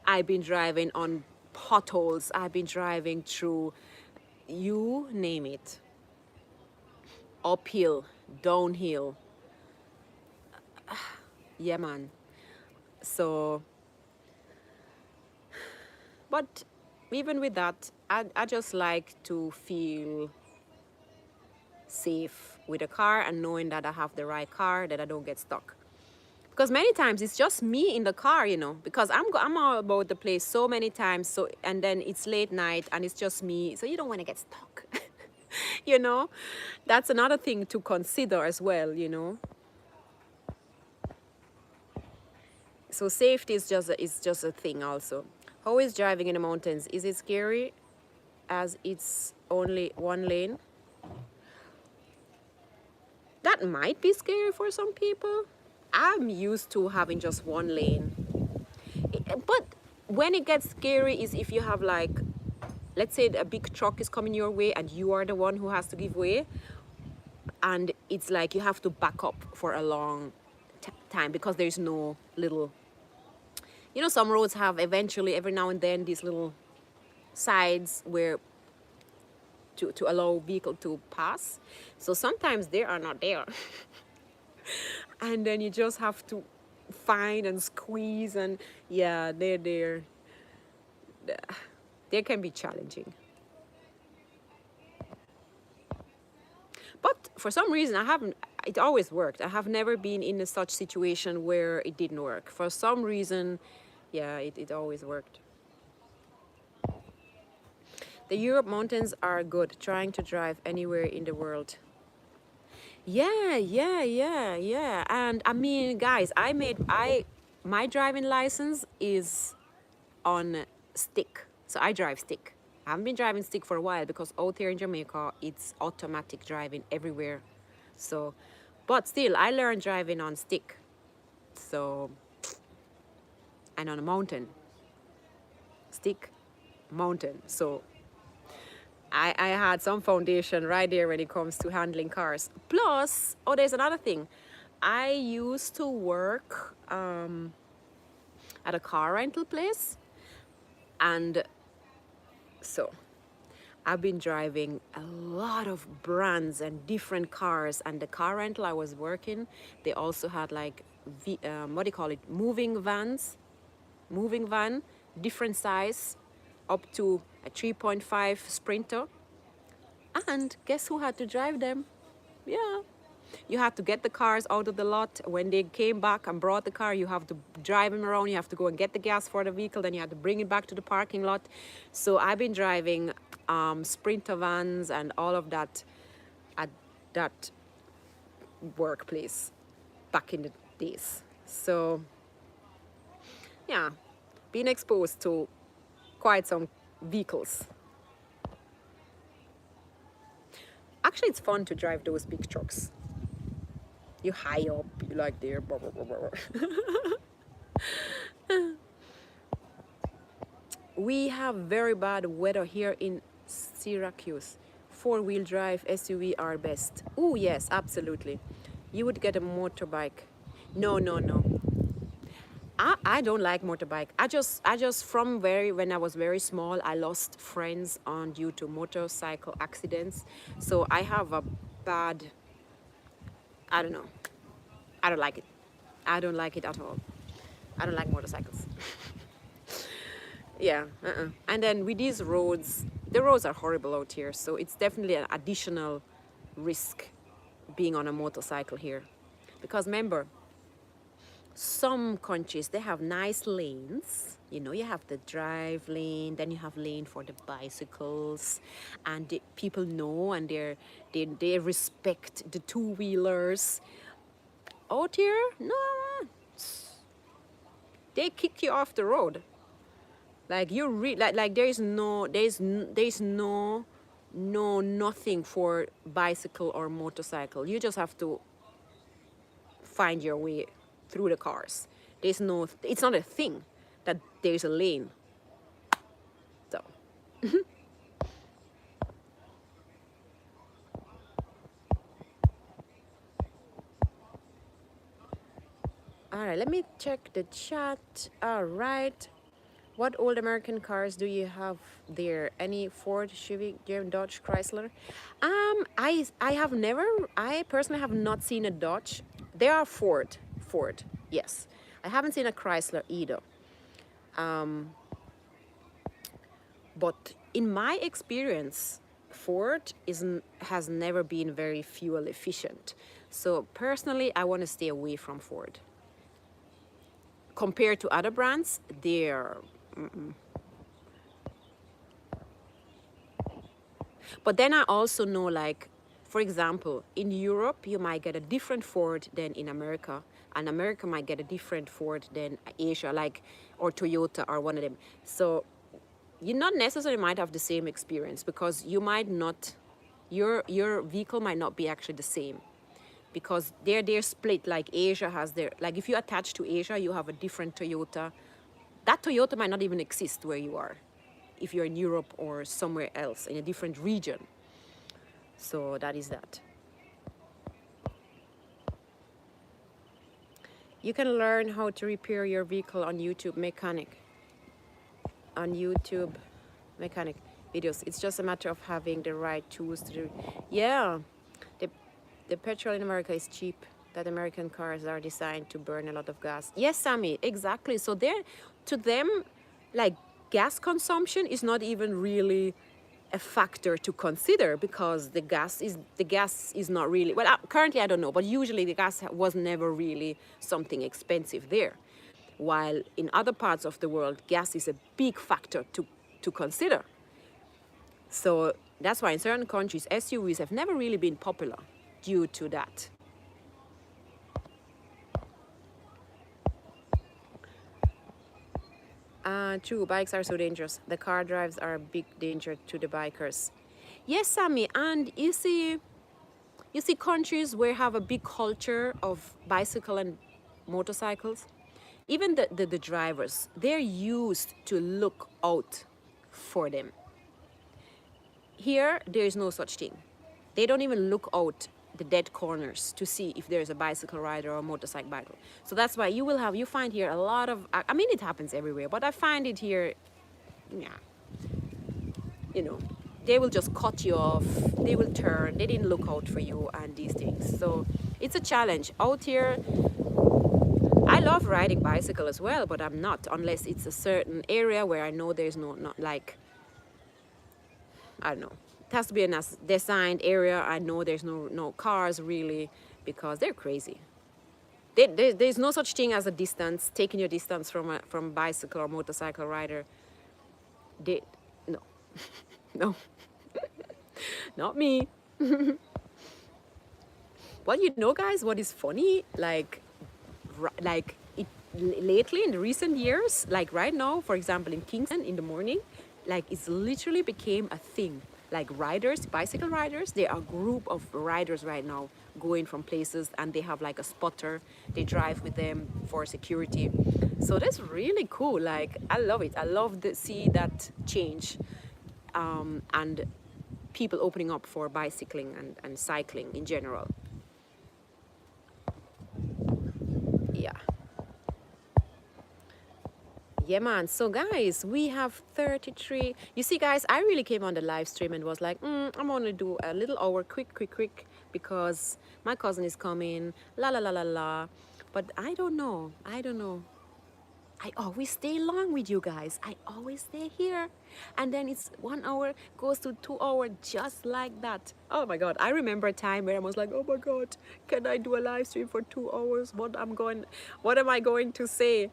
I've been driving on potholes, I've been driving through, you name it. Uphill, downhill. Yeah, man. So, but even with that, I just like to feel safe with a car and knowing that I have the right car, that I don't get stuck. Because many times it's just me in the car, because I'm all about the place so many times. So, and then it's late night and it's just me. So you don't want to get stuck, That's another thing to consider as well, So safety is just a thing also. How is driving in the mountains? Is it scary as it's only one lane? That might be scary for some people. I'm used to having just one lane. But when it gets scary is if you have like, let's say a big truck is coming your way and you are the one who has to give way, and it's like you have to back up for a long time because there's no little, you know, some roads have eventually every now and then these little sides where to allow vehicle to pass. So sometimes they are not there. And then you just have to find and squeeze, and yeah, they can be challenging. But for some reason, it always worked. I have never been in a such situation where it didn't work. For some reason, yeah, it always worked. The Europe mountains are good, trying to drive anywhere in the world. Yeah. And I mean, guys, my driving license is on stick. So I drive stick. I haven't been driving stick for a while because out here in Jamaica, it's automatic driving everywhere. So, but still, I learned driving on stick. So, and on a mountain. Stick, mountain. So, I had some foundation right there when it comes to handling cars. Plus, oh, there's another thing. I used to work at a car rental place. And so I've been driving a lot of brands and different cars. And the car rental I was working, they also had like, what do you call it? Moving van, different size, up to a 3.5 Sprinter. And guess who had to drive them? Yeah. You had to get the cars out of the lot. When they came back and brought the car, you have to drive them around. You have to go and get the gas for the vehicle. Then you have to bring it back to the parking lot. So I've been driving Sprinter vans and all of that at that workplace back in the days. So yeah, being exposed to quite some vehicles. Actually, it's fun to drive those big trucks. You high up, you like there. Blah, blah, blah, blah. We have very bad weather here in Syracuse. Four-wheel drive SUV are best. Oh yes, absolutely. You would get a motorbike. No. I don't like motorbike. I just when I was very small, I lost friends due to motorcycle accidents. So I have a bad, I don't know. I don't like it. I don't like it at all. I don't like motorcycles. Yeah. And then with these roads, the roads are horrible out here. So it's definitely an additional risk being on a motorcycle here. Because remember, some countries, they have nice lanes. You know, you have the drive lane, then you have lane for the bicycles, and people know, and they respect the two-wheelers. Out here, no, they kick you off the road. Like like there's nothing for bicycle or motorcycle. You just have to find your way through the cars. It's not a thing that there's a lane. So all right, let me check the chat. All right, what old American cars do you have there? Any Ford, Chevy, Dodge, Chrysler? I personally have not seen a Dodge. There are Ford, yes. I haven't seen a Chrysler either. But in my experience, Ford has never been very fuel efficient. So personally, I want to stay away from Ford. Compared to other brands, they're... But then I also know, like, for example, in Europe, you might get a different Ford than in America. And America might get a different Ford than Asia, like, or Toyota or one of them. So you not necessarily might have the same experience because you might not, your vehicle might not be actually the same. because they're split. Like Asia has their, like if you attach to Asia, you have a different Toyota. That Toyota might not even exist where you are, if you're in Europe or somewhere else in a different region. So that is that. You can learn how to repair your vehicle on YouTube mechanic. On YouTube mechanic videos. It's just a matter of having the right tools to do. Yeah, the petrol in America is cheap. That American cars are designed to burn a lot of gas. Yes, Sammy, exactly. So they're, to them, like gas consumption is not even really a factor to consider, because the gas is not really, well, currently I don't know, but usually the gas was never really something expensive there, while in other parts of the world gas is a big factor to consider. So that's why in certain countries SUVs have never really been popular due to that. True, bikes are so dangerous. The car drives are a big danger to the bikers. Yes, Sammy, and you see countries where have a big culture of bicycle and motorcycles. Even the drivers, they're used to look out for them. Here, there is no such thing. They don't even look out the dead corners to see if there's a bicycle rider or a motorcycle biker. So that's why you find here a lot of, I mean, it happens everywhere, but I find it here, yeah, you know, they will just cut you off, they will turn, they didn't look out for you and these things. So it's a challenge out here. I love riding bicycle as well, but I'm not, unless it's a certain area where I know there's not like, I don't know, it has to be a designed area. I know there's no cars really, because they're crazy. There's no such thing as a distance, taking your distance from a bicycle or motorcycle rider. No, no, not me. Well, you know, guys, what is funny? Like lately in the recent years, like right now, for example, in Kingston in the morning, like it's literally became a thing. Like riders, bicycle riders, there are a group of riders right now going from places, and they have like a spotter. They drive with them for security. So that's really cool. Like I love it. I love to see that change, and people opening up for bicycling and cycling in general. Yeah. Yeah, man. So, guys, we have 33. You see, guys, I really came on the live stream and was like, I'm going to do a little hour, quick, because my cousin is coming, la, la, la, la, la. But I don't know. I always stay long with you guys. I always stay here. And then it's 1 hour, goes to 2 hours, just like that. Oh, my God. I remember a time where I was like, oh, my God, can I do a live stream for 2 hours? What am I going to say?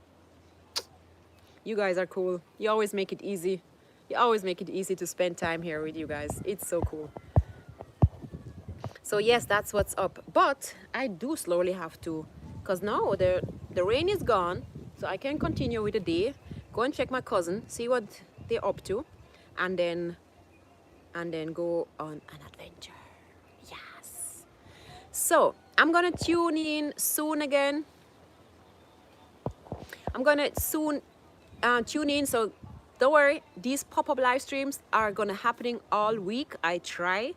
You guys are cool. You always make it easy. You always make it easy to spend time here with you guys. It's so cool. So yes, that's what's up. But I do slowly have to, because now the rain is gone, so I can continue with the day. Go and check my cousin, see what they're up to, and then go on an adventure. Yes. So I'm gonna tune in soon again. I'm gonna soon tune in, so don't worry, these pop-up live streams are gonna happening all week. I try,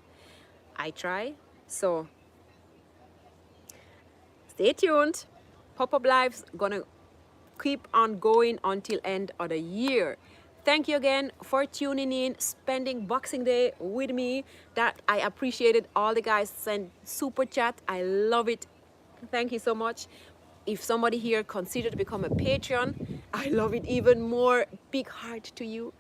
so stay tuned. Pop-up lives gonna keep on going until end of the year. Thank you again for tuning in, spending Boxing Day with me. That I appreciated. All the guys sent super chat. I love it. Thank you so much. If somebody here considered to become a Patreon, I love it even more. Big heart to you.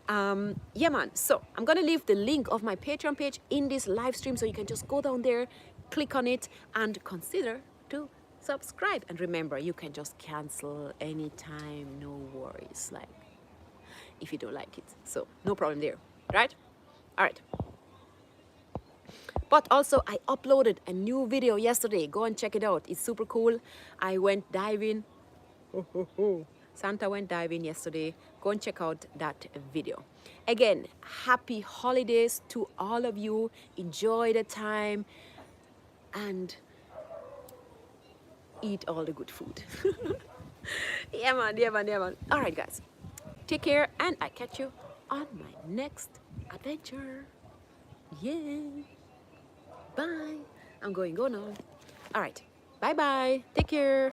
Yeah, man. So I'm gonna leave the link of my Patreon page in this live stream, so you can just go down there, click on it, and consider to subscribe. And remember, you can just cancel anytime, no worries. Like if you don't like it, so no problem there, right? All right. But also, I uploaded a new video yesterday. Go and check it out. It's super cool. I went diving. Santa went diving yesterday. Go and check out that video. Again, happy holidays to all of you. Enjoy the time. And eat all the good food. Yeah, man, yeah, man, yeah, man. All right, guys. Take care, and I catch you on my next adventure. Yeah. Bye. I'm going go now. All right. Bye bye. Take care.